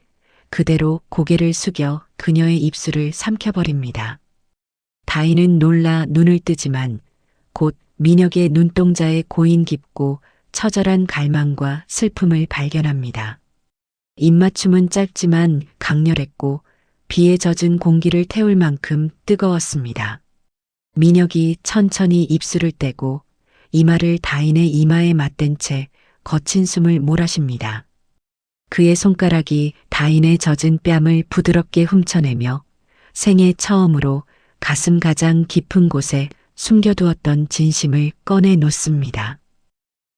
그대로 고개를 숙여 그녀의 입술을 삼켜버립니다. 다인은 놀라 눈을 뜨지만 곧 민혁의 눈동자에 고인 깊고 처절한 갈망과 슬픔을 발견합니다. 입맞춤은 짧지만 강렬했고 비에 젖은 공기를 태울 만큼 뜨거웠습니다. 민혁이 천천히 입술을 떼고 이마를 다인의 이마에 맞댄 채 거친 숨을 몰아쉽니다. 그의 손가락이 다인의 젖은 뺨을 부드럽게 훔쳐내며 생애 처음으로 가슴 가장 깊은 곳에 숨겨두었던 진심을 꺼내 놓습니다.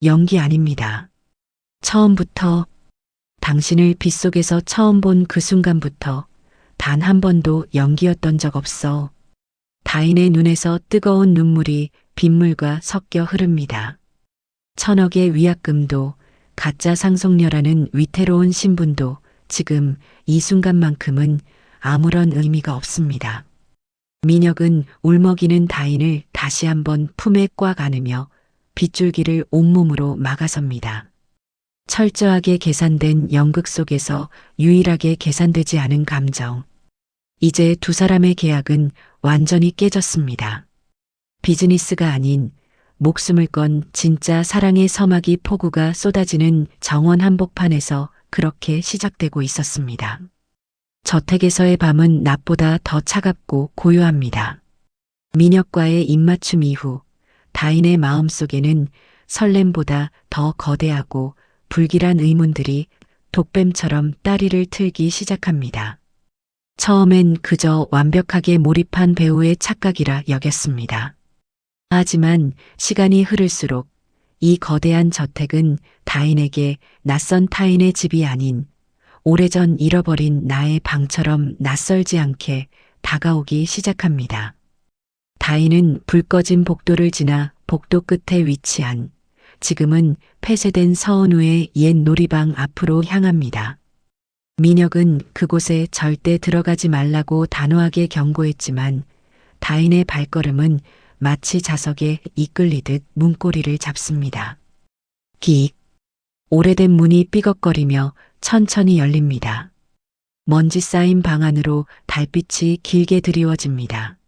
연기 아닙니다. 처음부터, 당신을 빗속에서 처음 본 그 순간부터 단 한 번도 연기였던 적 없어. 다인의 눈에서 뜨거운 눈물이 빗물과 섞여 흐릅니다. 천억의 위약금도 가짜 상속녀라는 위태로운 신분도 지금 이 순간만큼은 아무런 의미가 없습니다. 민혁은 울먹이는 다인을 다시 한번 품에 꽉 안으며 빗줄기를 온몸으로 막아섭니다. 철저하게 계산된 연극 속에서 유일하게 계산되지 않은 감정. 이제 두 사람의 계약은 완전히 깨졌습니다. 비즈니스가 아닌 목숨을 건 진짜 사랑의 서막이 폭우가 쏟아지는 정원 한복판에서 그렇게 시작되고 있었습니다. 저택에서의 밤은 낮보다 더 차갑고 고요합니다. 민혁과의 입맞춤 이후 다인의 마음속에는 설렘보다 더 거대하고 불길한 의문들이 독뱀처럼 따리를 틀기 시작합니다. 처음엔 그저 완벽하게 몰입한 배우의 착각이라 여겼습니다. 하지만 시간이 흐를수록 이 거대한 저택은 다인에게 낯선 타인의 집이 아닌 오래전 잃어버린 나의 방처럼 낯설지 않게 다가오기 시작합니다. 다인은 불 꺼진 복도를 지나 복도 끝에 위치한 지금은 폐쇄된 서은우의 옛 놀이방 앞으로 향합니다. 민혁은 그곳에 절대 들어가지 말라고 단호하게 경고했지만 다인의 발걸음은 마치 자석에 이끌리듯 문고리를 잡습니다. 기. 오래된 문이 삐걱거리며 천천히 열립니다. 먼지 쌓인 방 안으로 달빛이 길게 드리워집니다.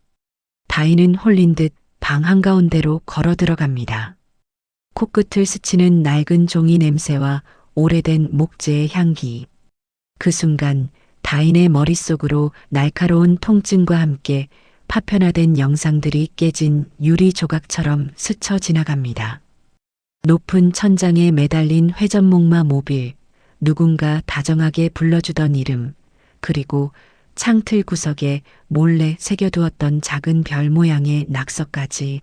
다인은 홀린 듯 방 한가운데로 걸어 들어갑니다. 코끝을 스치는 낡은 종이 냄새와 오래된 목재의 향기. 그 순간 다인의 머릿속으로 날카로운 통증과 함께 파편화된 영상들이 깨진 유리 조각처럼 스쳐 지나갑니다. 높은 천장에 매달린 회전목마 모빌, 누군가 다정하게 불러주던 이름, 그리고 창틀 구석에 몰래 새겨두었던 작은 별 모양의 낙서까지.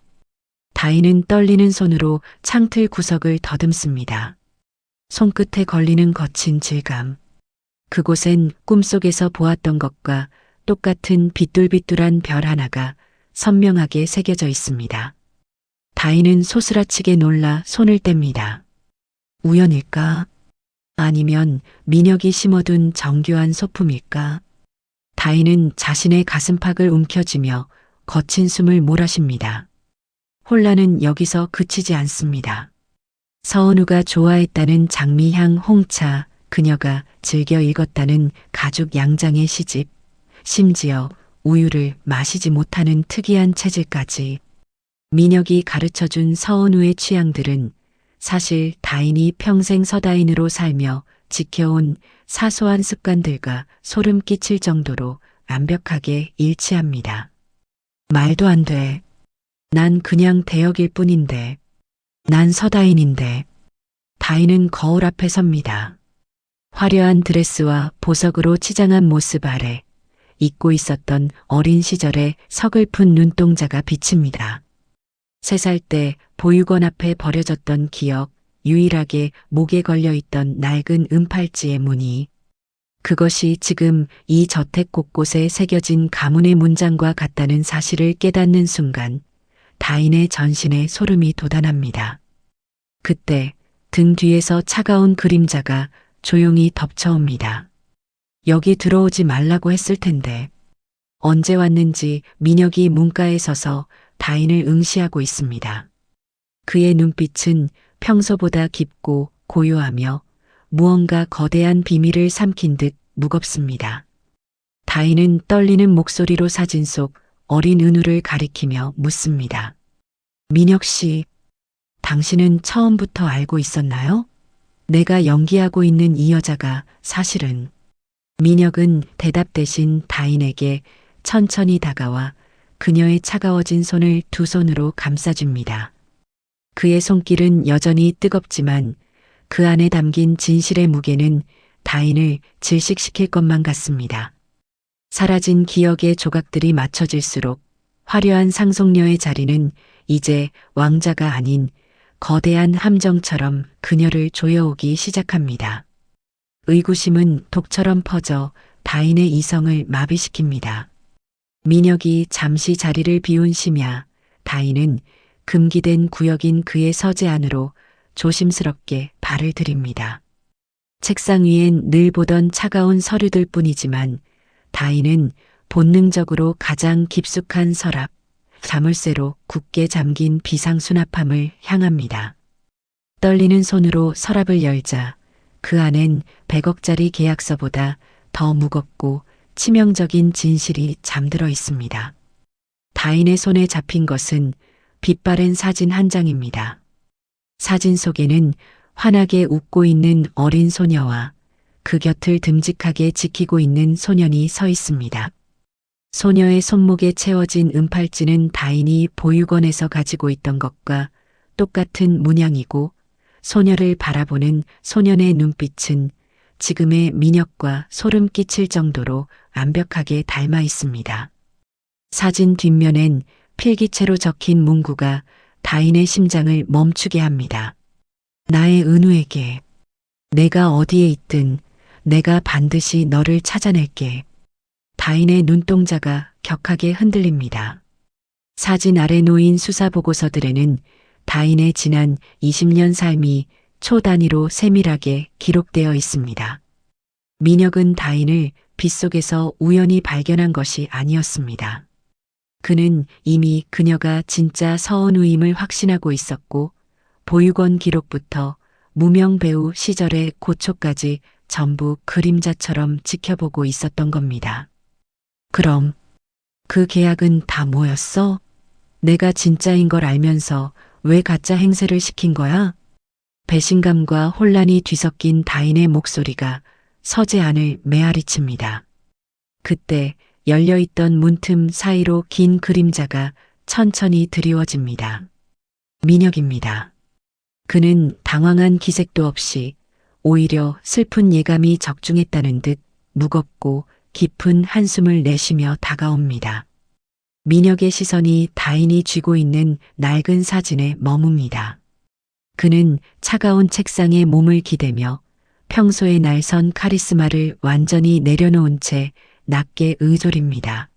다인은 떨리는 손으로 창틀 구석을 더듬습니다. 손끝에 걸리는 거친 질감. 그곳엔 꿈속에서 보았던 것과 똑같은 비뚤비뚤한 별 하나가 선명하게 새겨져 있습니다. 다인은 소스라치게 놀라 손을 뗍니다. 우연일까? 아니면 민혁이 심어둔 정교한 소품일까? 다인은 자신의 가슴팍을 움켜쥐며 거친 숨을 몰아쉽니다. 혼란은 여기서 그치지 않습니다. 서은우가 좋아했다는 장미향 홍차, 그녀가 즐겨 읽었다는 가죽 양장의 시집, 심지어 우유를 마시지 못하는 특이한 체질까지. 민혁이 가르쳐준 서은우의 취향들은 사실 다인이 평생 서다인으로 살며 지켜온 사소한 습관들과 소름 끼칠 정도로 완벽하게 일치합니다. 말도 안 돼. 난 그냥 대역일 뿐인데. 난 서다인인데. 다인은 거울 앞에 섭니다. 화려한 드레스와 보석으로 치장한 모습 아래 잊고 있었던 어린 시절의 서글픈 눈동자가 비칩니다. 3살 때 보육원 앞에 버려졌던 기억, 유일하게 목에 걸려있던 낡은 은팔찌의 무늬. 그것이 지금 이 저택 곳곳에 새겨진 가문의 문장과 같다는 사실을 깨닫는 순간 다인의 전신에 소름이 돋아납니다. 그때 등 뒤에서 차가운 그림자가 조용히 덮쳐옵니다. 여기 들어오지 말라고 했을 텐데. 언제 왔는지 민혁이 문가에 서서 다인을 응시하고 있습니다. 그의 눈빛은 평소보다 깊고 고요하며 무언가 거대한 비밀을 삼킨 듯 무겁습니다. 다인은 떨리는 목소리로 사진 속 어린 은우를 가리키며 묻습니다. 민혁 씨, 당신은 처음부터 알고 있었나요? 내가 연기하고 있는 이 여자가 사실은. 민혁은 대답 대신 다인에게 천천히 다가와 그녀의 차가워진 손을 두 손으로 감싸줍니다. 그의 손길은 여전히 뜨겁지만 그 안에 담긴 진실의 무게는 다인을 질식시킬 것만 같습니다. 사라진 기억의 조각들이 맞춰질수록 화려한 상속녀의 자리는 이제 왕자가 아닌 거대한 함정처럼 그녀를 조여오기 시작합니다. 의구심은 독처럼 퍼져 다인의 이성을 마비시킵니다. 민혁이 잠시 자리를 비운 심야, 다인은 금기된 구역인 그의 서재 안으로 조심스럽게 발을 들입니다. 책상 위엔 늘 보던 차가운 서류들 뿐이지만 다인은 본능적으로 가장 깊숙한 서랍, 자물쇠로 굳게 잠긴 비상수납함을 향합니다. 떨리는 손으로 서랍을 열자 그 안엔 100억짜리 계약서보다 더 무겁고 치명적인 진실이 잠들어 있습니다. 다인의 손에 잡힌 것은 빛바랜 사진 한 장입니다. 사진 속에는 환하게 웃고 있는 어린 소녀와 그 곁을 듬직하게 지키고 있는 소년이 서 있습니다. 소녀의 손목에 채워진 은팔찌는 다인이 보육원에서 가지고 있던 것과 똑같은 문양이고 소녀를 바라보는 소년의 눈빛은 지금의 민혁과 소름 끼칠 정도로 완벽하게 닮아 있습니다. 사진 뒷면엔 필기체로 적힌 문구가 다인의 심장을 멈추게 합니다. 나의 은우에게, 내가 어디에 있든 내가 반드시 너를 찾아낼게. 다인의 눈동자가 격하게 흔들립니다. 사진 아래 놓인 수사 보고서들에는 다인의 지난 20년 삶이 초 단위로 세밀하게 기록되어 있습니다. 민혁은 다인을 빗속에서 우연히 발견한 것이 아니었습니다. 그는 이미 그녀가 진짜 서은우임을 확신하고 있었고 보육원 기록부터 무명 배우 시절의 고초까지 전부 그림자처럼 지켜보고 있었던 겁니다. 그럼 그 계약은 다 뭐였어? 내가 진짜인 걸 알면서 왜 가짜 행세를 시킨 거야? 배신감과 혼란이 뒤섞인 다인의 목소리가 서재 안을 메아리칩니다. 그때 열려있던 문틈 사이로 긴 그림자가 천천히 드리워집니다. 민혁입니다. 그는 당황한 기색도 없이 오히려 슬픈 예감이 적중했다는 듯 무겁고 깊은 한숨을 내쉬며 다가옵니다. 민혁의 시선이 다인이 쥐고 있는 낡은 사진에 머뭅니다. 그는 차가운 책상에 몸을 기대며 평소의 날선 카리스마를 완전히 내려놓은 채 낮게 의졸입니다.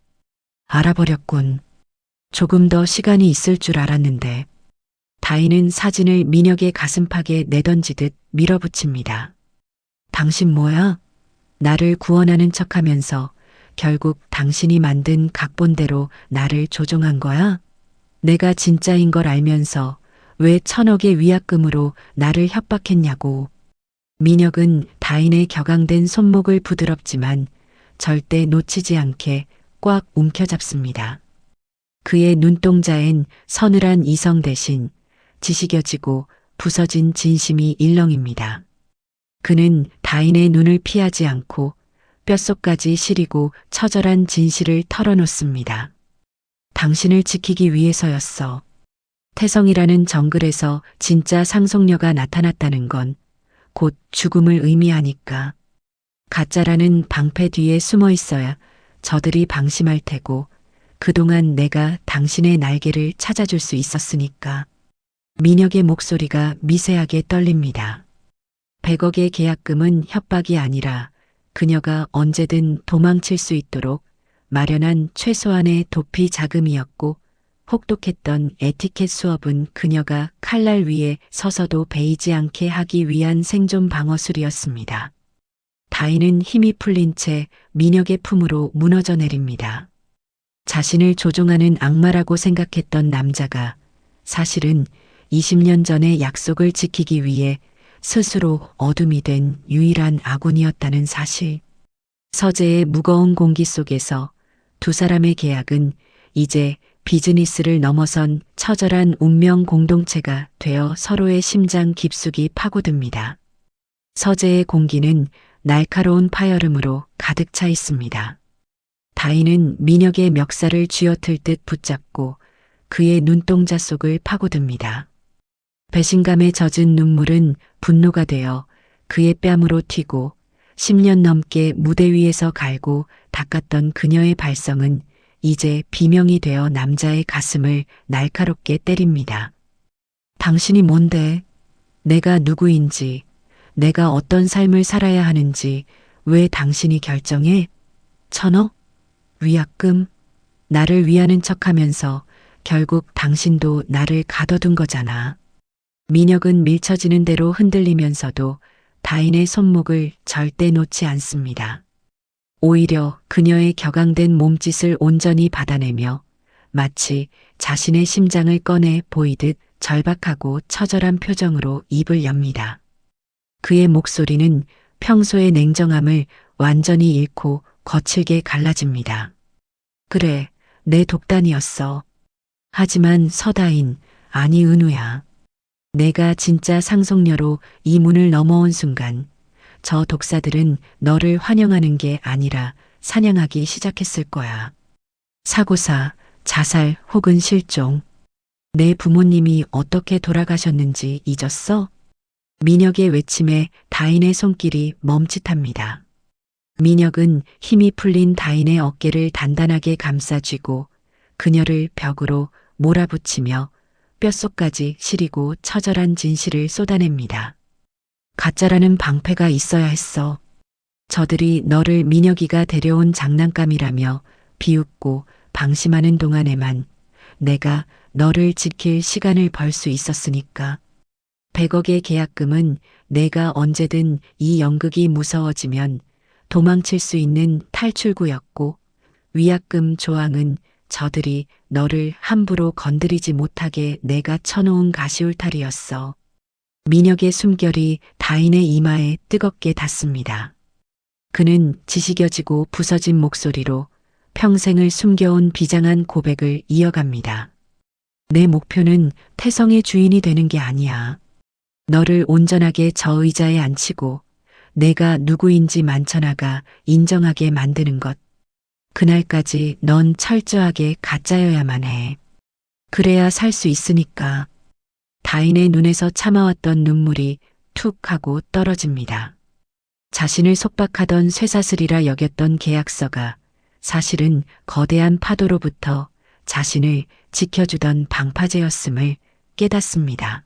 알아버렸군. 조금 더 시간이 있을 줄 알았는데. 다인은 사진을 민혁의 가슴팍에 내던지듯 밀어붙입니다. 당신 뭐야? 나를 구원하는 척하면서 결국 당신이 만든 각본대로 나를 조종한 거야? 내가 진짜인 걸 알면서 왜 1000억의 위약금으로 나를 협박했냐고. 민혁은 다인의 격앙된 손목을 부드럽지만 절대 놓치지 않게 꽉 움켜잡습니다. 그의 눈동자엔 서늘한 이성 대신 지식여지고 부서진 진심이 일렁입니다. 그는 다인의 눈을 피하지 않고 뼛속까지 시리고 처절한 진실을 털어놓습니다. 당신을 지키기 위해서였어. 태성이라는 정글에서 진짜 상속녀가 나타났다는 건 곧 죽음을 의미하니까. 가짜라는 방패 뒤에 숨어 있어야 저들이 방심할 테고 그동안 내가 당신의 날개를 찾아줄 수 있었으니까. 민혁의 목소리가 미세하게 떨립니다. 100억의 계약금은 협박이 아니라 그녀가 언제든 도망칠 수 있도록 마련한 최소한의 도피 자금이었고, 혹독했던 에티켓 수업은 그녀가 칼날 위에 서서도 베이지 않게 하기 위한 생존 방어술이었습니다. 다인은 힘이 풀린 채 민혁의 품으로 무너져 내립니다. 자신을 조종하는 악마라고 생각했던 남자가 사실은 20년 전의 약속을 지키기 위해 스스로 어둠이 된 유일한 아군이었다는 사실. 서재의 무거운 공기 속에서 두 사람의 계약은 이제 비즈니스를 넘어선 처절한 운명 공동체가 되어 서로의 심장 깊숙이 파고듭니다. 서재의 공기는 날카로운 파열음으로 가득 차 있습니다. 다인은 민혁의 멱살을 쥐어틀 듯 붙잡고 그의 눈동자 속을 파고듭니다. 배신감에 젖은 눈물은 분노가 되어 그의 뺨으로 튀고 10년 넘게 무대 위에서 갈고 닦았던 그녀의 발성은 이제 비명이 되어 남자의 가슴을 날카롭게 때립니다. 당신이 뭔데? 내가 누구인지, 내가 어떤 삶을 살아야 하는지 왜 당신이 결정해? 1,000억? 위약금? 나를 위하는 척하면서 결국 당신도 나를 가둬둔 거잖아. 민혁은 밀쳐지는 대로 흔들리면서도 다인의 손목을 절대 놓지 않습니다. 오히려 그녀의 격앙된 몸짓을 온전히 받아내며 마치 자신의 심장을 꺼내 보이듯 절박하고 처절한 표정으로 입을 엽니다. 그의 목소리는 평소의 냉정함을 완전히 잃고 거칠게 갈라집니다. 그래, 내 독단이었어. 하지만 서다인, 아니 은우야. 내가 진짜 상속녀로 이 문을 넘어온 순간 저 독사들은 너를 환영하는 게 아니라 사냥하기 시작했을 거야. 사고사, 자살 혹은 실종. 내 부모님이 어떻게 돌아가셨는지 잊었어? 민혁의 외침에 다인의 손길이 멈칫합니다. 민혁은 힘이 풀린 다인의 어깨를 단단하게 감싸쥐고 그녀를 벽으로 몰아붙이며 뼛속까지 시리고 처절한 진실을 쏟아냅니다. 가짜라는 방패가 있어야 했어. 저들이 너를 민혁이가 데려온 장난감이라며 비웃고 방심하는 동안에만 내가 너를 지킬 시간을 벌 수 있었으니까. 100억의 계약금은 내가 언제든 이 연극이 무서워지면 도망칠 수 있는 탈출구였고, 위약금 조항은 저들이 너를 함부로 건드리지 못하게 내가 쳐놓은 가시울타리였어. 민혁의 숨결이 다인의 이마에 뜨겁게 닿습니다. 그는 지식여지고 부서진 목소리로 평생을 숨겨온 비장한 고백을 이어갑니다. 내 목표는 태성의 주인이 되는 게 아니야. 너를 온전하게 저 의자에 앉히고 내가 누구인지 만천하가 인정하게 만드는 것. 그날까지 넌 철저하게 가짜여야만 해. 그래야 살 수 있으니까. 다인의 눈에서 참아왔던 눈물이 툭 하고 떨어집니다. 자신을 속박하던 쇠사슬이라 여겼던 계약서가 사실은 거대한 파도로부터 자신을 지켜주던 방파제였음을 깨닫습니다.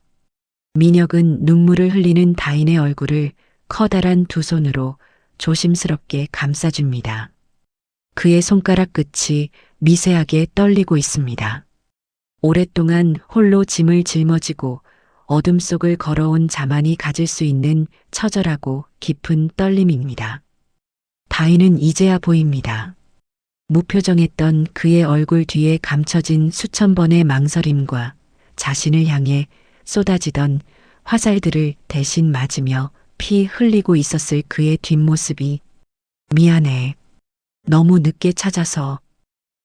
민혁은 눈물을 흘리는 다인의 얼굴을 커다란 두 손으로 조심스럽게 감싸줍니다. 그의 손가락 끝이 미세하게 떨리고 있습니다. 오랫동안 홀로 짐을 짊어지고 어둠 속을 걸어온 자만이 가질 수 있는 처절하고 깊은 떨림입니다. 다인은 이제야 보입니다. 무표정했던 그의 얼굴 뒤에 감춰진 수천 번의 망설임과 자신을 향해 쏟아지던 화살들을 대신 맞으며 피 흘리고 있었을 그의 뒷모습이. 미안해. 너무 늦게 찾아서.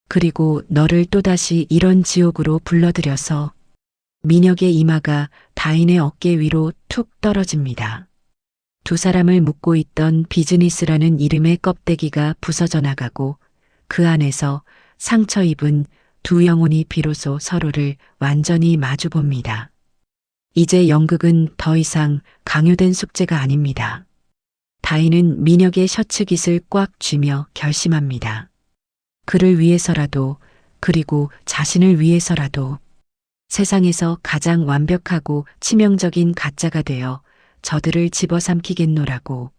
그리고 너를 또다시 이런 지옥으로 불러들여서. 민혁의 이마가 다인의 어깨 위로 툭 떨어집니다. 두 사람을 묶고 있던 비즈니스라는 이름의 껍데기가 부서져 나가고 그 안에서 상처 입은 두 영혼이 비로소 서로를 완전히 마주봅니다. 이제 연극은 더 이상 강요된 숙제가 아닙니다. 다인은 민혁의 셔츠 깃을 꽉 쥐며 결심합니다. 그를 위해서라도, 그리고 자신을 위해서라도 세상에서 가장 완벽하고 치명적인 가짜가 되어 저들을 집어삼키겠노라고.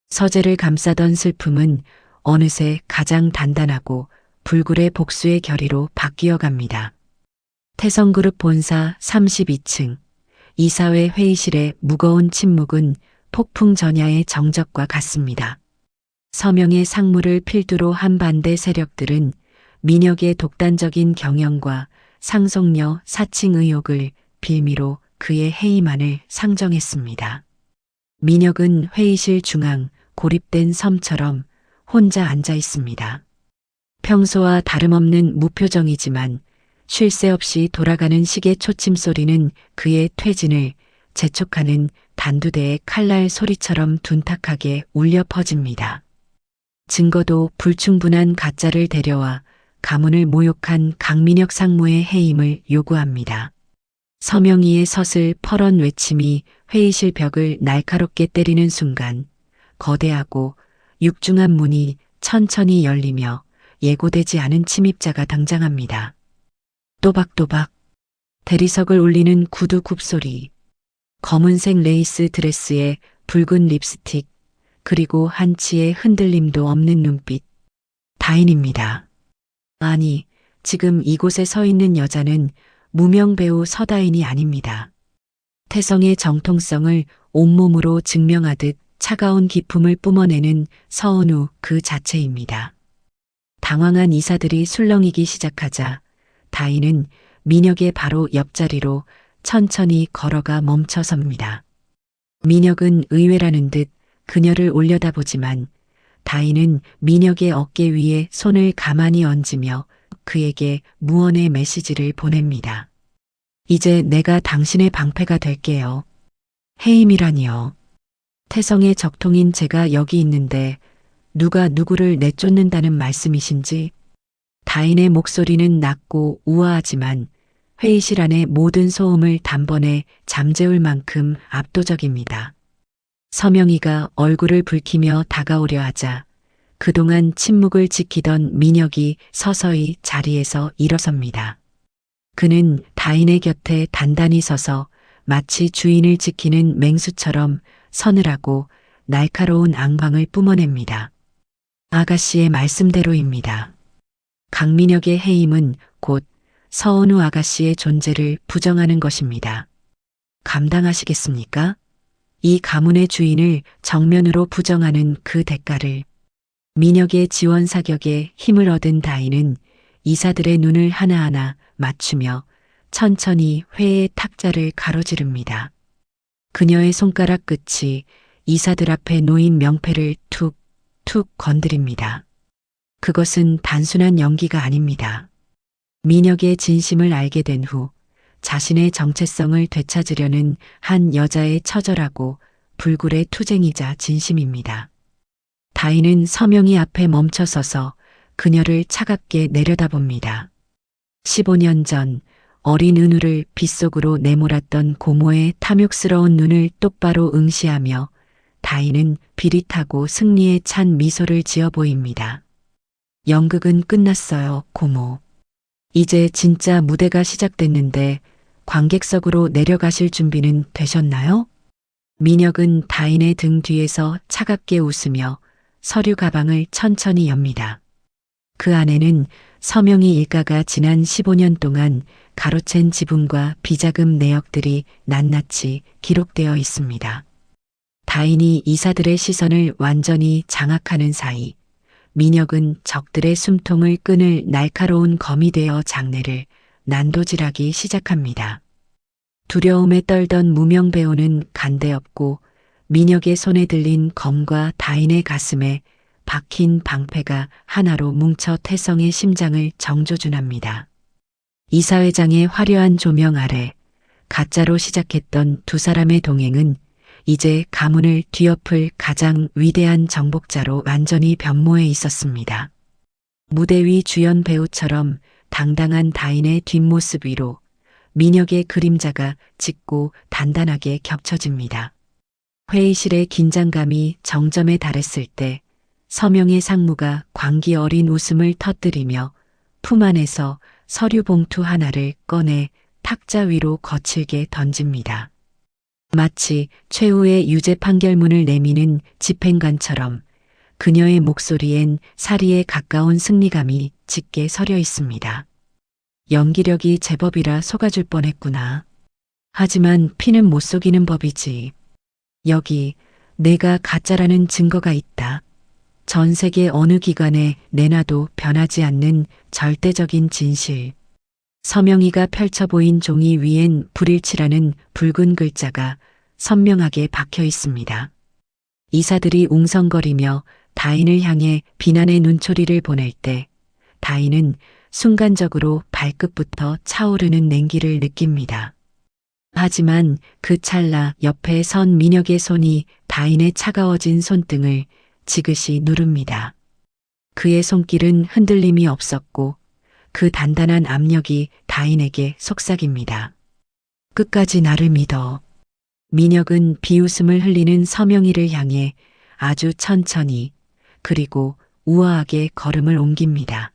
서재를 감싸던 슬픔은 어느새 가장 단단하고 불굴의 복수의 결의로 바뀌어 갑니다. 태성그룹 본사 32층 이사회 회의실의 무거운 침묵은 폭풍 전야의 정적과 같습니다. 서명의 상무를 필두로 한 반대 세력들은 민혁의 독단적인 경영과 상속녀 사칭 의혹을 빌미로 그의 해임안을 상정했습니다. 민혁은 회의실 중앙 고립된 섬처럼 혼자 앉아 있습니다. 평소와 다름없는 무표정이지만 쉴 새 없이 돌아가는 시계 초침 소리는 그의 퇴진을 재촉하는 단두대의 칼날 소리처럼 둔탁하게 울려 퍼집니다. 증거도 불충분한 가짜를 데려와 가문을 모욕한 강민혁 상무의 해임을 요구합니다. 서명희의 서슬 펄언 외침이 회의실 벽을 날카롭게 때리는 순간 거대하고 육중한 문이 천천히 열리며 예고되지 않은 침입자가 등장합니다. 또박또박 대리석을 울리는 구두 굽소리, 검은색 레이스 드레스에 붉은 립스틱, 그리고 한치의 흔들림도 없는 눈빛. 다인입니다. 아니, 지금 이곳에 서 있는 여자는 무명 배우 서다인이 아닙니다. 태성의 정통성을 온몸으로 증명하듯 차가운 기품을 뿜어내는 서은우 그 자체입니다. 당황한 이사들이 술렁이기 시작하자 다인은 민혁의 바로 옆자리로 천천히 걸어가 멈춰섭니다. 민혁은 의외라는 듯 그녀를 올려다보지만 다인은 민혁의 어깨 위에 손을 가만히 얹으며 그에게 무언의 메시지를 보냅니다. 이제 내가 당신의 방패가 될게요. 해임이라니요. 태성의 적통인 제가 여기 있는데 누가 누구를 내쫓는다는 말씀이신지. 다인의 목소리는 낮고 우아하지만 회의실 안의 모든 소음을 단번에 잠재울 만큼 압도적입니다. 서명희가 얼굴을 붉히며 다가오려 하자 그동안 침묵을 지키던 민혁이 서서히 자리에서 일어섭니다. 그는 다인의 곁에 단단히 서서 마치 주인을 지키는 맹수처럼 서늘하고 날카로운 앙광을 뿜어냅니다. 아가씨의 말씀대로입니다. 강민혁의 해임은 곧 서은우 아가씨의 존재를 부정하는 것입니다. 감당하시겠습니까? 이 가문의 주인을 정면으로 부정하는 그 대가를. 민혁의 지원 사격에 힘을 얻은 다인은 이사들의 눈을 하나하나 맞추며 천천히 회의 탁자를 가로지릅니다. 그녀의 손가락 끝이 이사들 앞에 놓인 명패를 툭툭 건드립니다. 그것은 단순한 연기가 아닙니다. 민혁의 진심을 알게 된 후 자신의 정체성을 되찾으려는 한 여자의 처절하고 불굴의 투쟁이자 진심입니다. 다인은 서명희 앞에 멈춰서서 그녀를 차갑게 내려다봅니다. 15년 전 어린 은우를 빗속으로 내몰았던 고모의 탐욕스러운 눈을 똑바로 응시하며 다인은 비릿하고 승리에 찬 미소를 지어 보입니다. 연극은 끝났어요, 고모. 이제 진짜 무대가 시작됐는데 관객석으로 내려가실 준비는 되셨나요? 민혁은 다인의 등 뒤에서 차갑게 웃으며 서류 가방을 천천히 엽니다. 그 안에는 서명희 일가가 지난 15년 동안 가로챈 지분과 비자금 내역들이 낱낱이 기록되어 있습니다. 다인이 이사들의 시선을 완전히 장악하는 사이 민혁은 적들의 숨통을 끊을 날카로운 검이 되어 장례를 난도질하기 시작합니다. 두려움에 떨던 무명 배우는 간데없고 민혁의 손에 들린 검과 다인의 가슴에 박힌 방패가 하나로 뭉쳐 태성의 심장을 정조준합니다. 이사회장의 화려한 조명 아래 가짜로 시작했던 두 사람의 동행은 이제 가문을 뒤엎을 가장 위대한 정복자로 완전히 변모해 있었습니다. 무대 위 주연 배우처럼 당당한 다인의 뒷모습 위로 민혁의 그림자가 짙고 단단하게 겹쳐집니다. 회의실의 긴장감이 정점에 달했을 때 서명의 상무가 광기 어린 웃음을 터뜨리며 품 안에서 서류 봉투 하나를 꺼내 탁자 위로 거칠게 던집니다. 마치 최후의 유죄 판결문을 내미는 집행관처럼 그녀의 목소리엔 사리에 가까운 승리감이 짙게 서려 있습니다. 연기력이 제법이라 속아줄 뻔했구나. 하지만 피는 못 속이는 법이지. 여기 내가 가짜라는 증거가 있다. 전 세계 어느 기관에 내놔도 변하지 않는 절대적인 진실. 서명희가 펼쳐 보인 종이 위엔 불일치라는 붉은 글자가 선명하게 박혀 있습니다. 이사들이 웅성거리며 다인을 향해 비난의 눈초리를 보낼 때 다인은 순간적으로 발끝부터 차오르는 냉기를 느낍니다. 하지만 그 찰나 옆에 선 민혁의 손이 다인의 차가워진 손등을 지그시 누릅니다. 그의 손길은 흔들림이 없었고 그 단단한 압력이 다인에게 속삭입니다. 끝까지 나를 믿어. 민혁은 비웃음을 흘리는 서명희를 향해 아주 천천히 그리고 우아하게 걸음을 옮깁니다.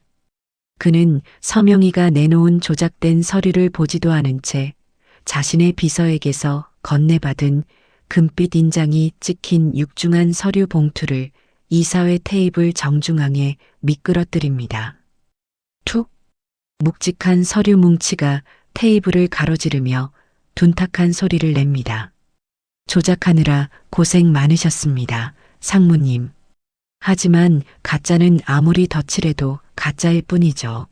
그는 서명희가 내놓은 조작된 서류를 보지도 않은 채 자신의 비서에게서 건네받은 금빛 인장이 찍힌 육중한 서류 봉투를 이사회 테이블 정중앙에 미끄러뜨립니다. 툭! 묵직한 서류 뭉치가 테이블을 가로지르며 둔탁한 소리를 냅니다. 조작하느라 고생 많으셨습니다, 상무님. 하지만 가짜는 아무리 덧칠해도 가짜일 뿐이죠.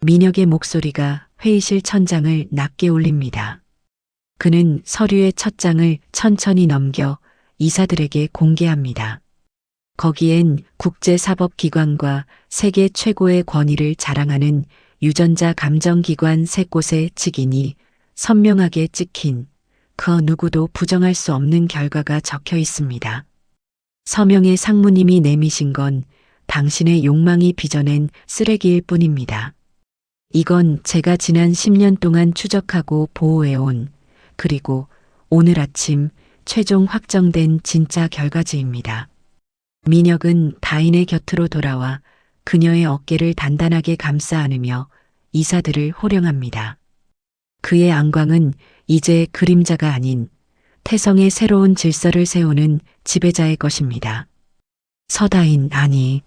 민혁의 목소리가 회의실 천장을 낮게 올립니다. 그는 서류의 첫 장을 천천히 넘겨 이사들에게 공개합니다. 거기엔 국제사법기관과 세계 최고의 권위를 자랑하는 유전자 감정기관 3곳의 직인이 선명하게 찍힌 그 누구도 부정할 수 없는 결과가 적혀 있습니다. 서명의 상무님이 내미신 건 당신의 욕망이 빚어낸 쓰레기일 뿐입니다. 이건 제가 지난 10년 동안 추적하고 보호해온 그리고 오늘 아침 최종 확정된 진짜 결과지입니다. 민혁은 다인의 곁으로 돌아와 그녀의 어깨를 단단하게 감싸 안으며 이사들을 호령합니다. 그의 안광은 이제 그림자가 아닌 태성의 새로운 질서를 세우는 지배자의 것입니다. 서다인 아니,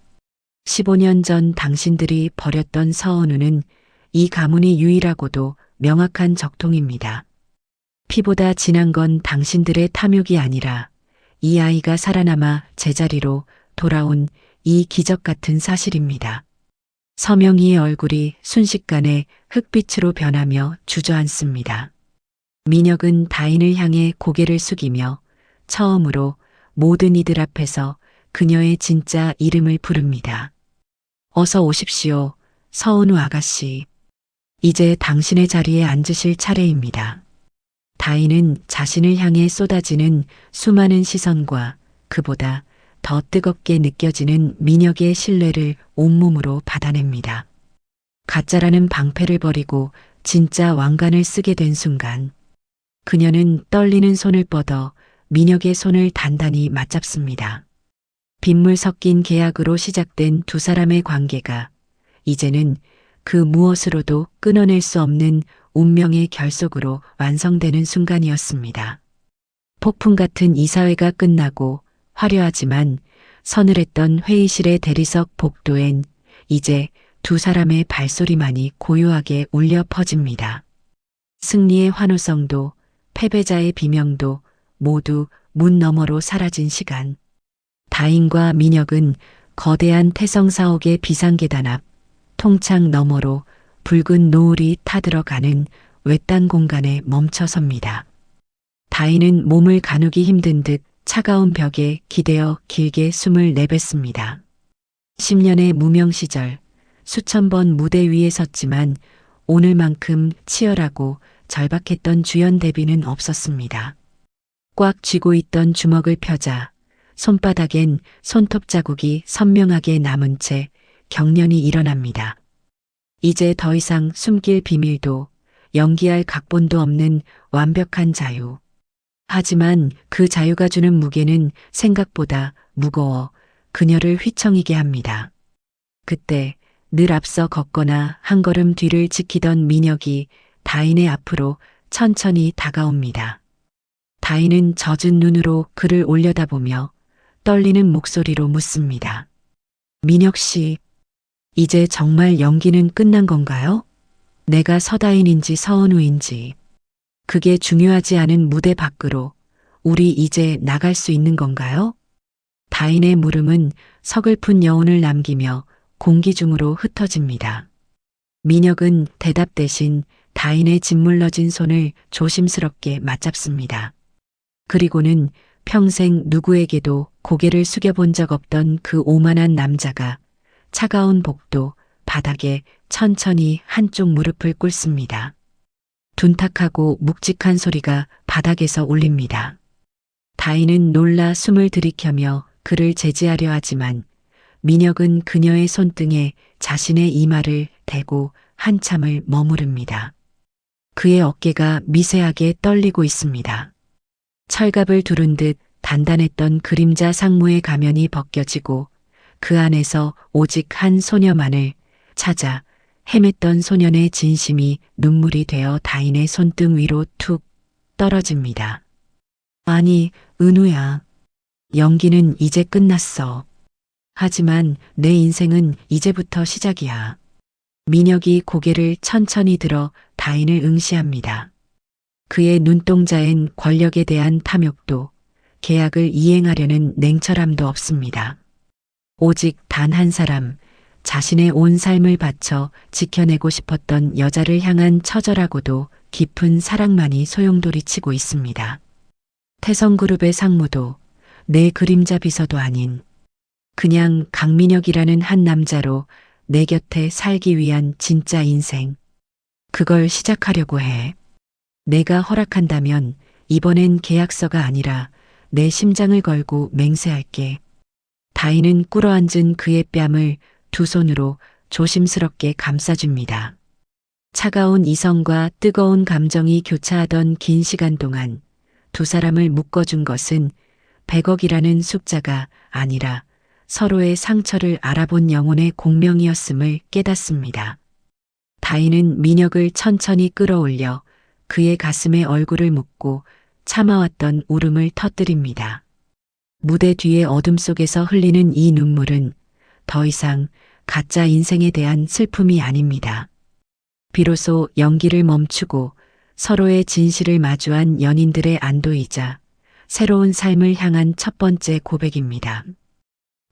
15년 전 당신들이 버렸던 서은우는 이 가문이 유일하고도 명확한 적통입니다. 피보다 진한 건 당신들의 탐욕이 아니라 이 아이가 살아남아 제자리로 돌아온 이 기적 같은 사실입니다. 서명희의 얼굴이 순식간에 흑빛으로 변하며 주저앉습니다. 민혁은 다인을 향해 고개를 숙이며 처음으로 모든 이들 앞에서 그녀의 진짜 이름을 부릅니다. 어서 오십시오, 서은우 아가씨. 이제 당신의 자리에 앉으실 차례입니다. 다인은 자신을 향해 쏟아지는 수많은 시선과 그보다 더 뜨겁게 느껴지는 민혁의 신뢰를 온몸으로 받아냅니다. 가짜라는 방패를 버리고 진짜 왕관을 쓰게 된 순간 그녀는 떨리는 손을 뻗어 민혁의 손을 단단히 맞잡습니다. 빗물 섞인 계약으로 시작된 두 사람의 관계가 이제는 그 무엇으로도 끊어낼 수 없는 운명의 결속으로 완성되는 순간이었습니다. 폭풍 같은 이사회가 끝나고 화려하지만 서늘했던 회의실의 대리석 복도엔 이제 두 사람의 발소리만이 고요하게 울려 퍼집니다. 승리의 환호성도 패배자의 비명도 모두 문 너머로 사라진 시간. 다인과 민혁은 거대한 태성사옥의 비상계단 앞 통창 너머로 붉은 노을이 타들어가는 외딴 공간에 멈춰섭니다. 다인은 몸을 가누기 힘든 듯 차가운 벽에 기대어 길게 숨을 내뱉습니다. 10년의 무명 시절 수천 번 무대 위에 섰지만 오늘만큼 치열하고 절박했던 주연 데뷔는 없었습니다. 꽉 쥐고 있던 주먹을 펴자 손바닥엔 손톱 자국이 선명하게 남은 채 경련이 일어납니다. 이제 더 이상 숨길 비밀도 연기할 각본도 없는 완벽한 자유. 하지만 그 자유가 주는 무게는 생각보다 무거워 그녀를 휘청이게 합니다. 그때 늘 앞서 걷거나 한 걸음 뒤를 지키던 민혁이 다인의 앞으로 천천히 다가옵니다. 다인은 젖은 눈으로 그를 올려다보며 떨리는 목소리로 묻습니다. 민혁 씨, 이제 정말 연기는 끝난 건가요? 내가 서다인인지 서은우인지 그게 중요하지 않은 무대 밖으로 우리 이제 나갈 수 있는 건가요? 다인의 물음은 서글픈 여운을 남기며 공기 중으로 흩어집니다. 민혁은 대답 대신 다인의 짓물러진 손을 조심스럽게 맞잡습니다. 그리고는 평생 누구에게도 고개를 숙여본 적 없던 그 오만한 남자가 차가운 복도 바닥에 천천히 한쪽 무릎을 꿇습니다. 둔탁하고 묵직한 소리가 바닥에서 울립니다. 다인은 놀라 숨을 들이켜며 그를 제지하려 하지만 민혁은 그녀의 손등에 자신의 이마를 대고 한참을 머무릅니다. 그의 어깨가 미세하게 떨리고 있습니다. 철갑을 두른 듯 단단했던 그림자 상무의 가면이 벗겨지고 그 안에서 오직 한 소녀만을 찾아 헤맸던 소년의 진심이 눈물이 되어 다인의 손등 위로 툭 떨어집니다. 아니, 은우야. 연기는 이제 끝났어. 하지만 내 인생은 이제부터 시작이야. 민혁이 고개를 천천히 들어 다인을 응시합니다. 그의 눈동자엔 권력에 대한 탐욕도 계약을 이행하려는 냉철함도 없습니다. 오직 단 한 사람, 자신의 온 삶을 바쳐 지켜내고 싶었던 여자를 향한 처절하고도 깊은 사랑만이 소용돌이치고 있습니다. 태성그룹의 상무도 내 그림자 비서도 아닌 그냥 강민혁이라는 한 남자로 내 곁에 살기 위한 진짜 인생. 그걸 시작하려고 해. 내가 허락한다면 이번엔 계약서가 아니라 내 심장을 걸고 맹세할게. 다인은 꿇어앉은 그의 뺨을 두 손으로 조심스럽게 감싸줍니다. 차가운 이성과 뜨거운 감정이 교차하던 긴 시간 동안 두 사람을 묶어준 것은 100억이라는 숫자가 아니라 서로의 상처를 알아본 영혼의 공명이었음을 깨닫습니다. 다인은 민혁을 천천히 끌어올려 그의 가슴에 얼굴을 묻고 참아왔던 울음을 터뜨립니다. 무대 뒤의 어둠 속에서 흘리는 이 눈물은 더 이상 가짜 인생에 대한 슬픔이 아닙니다. 비로소 연기를 멈추고 서로의 진실을 마주한 연인들의 안도이자 새로운 삶을 향한 첫 번째 고백입니다.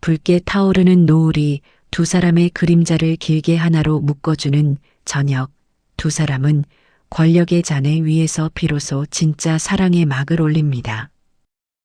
붉게 타오르는 노을이 두 사람의 그림자를 길게 하나로 묶어주는 저녁, 두 사람은 권력의 잔해 위에서 비로소 진짜 사랑의 막을 올립니다.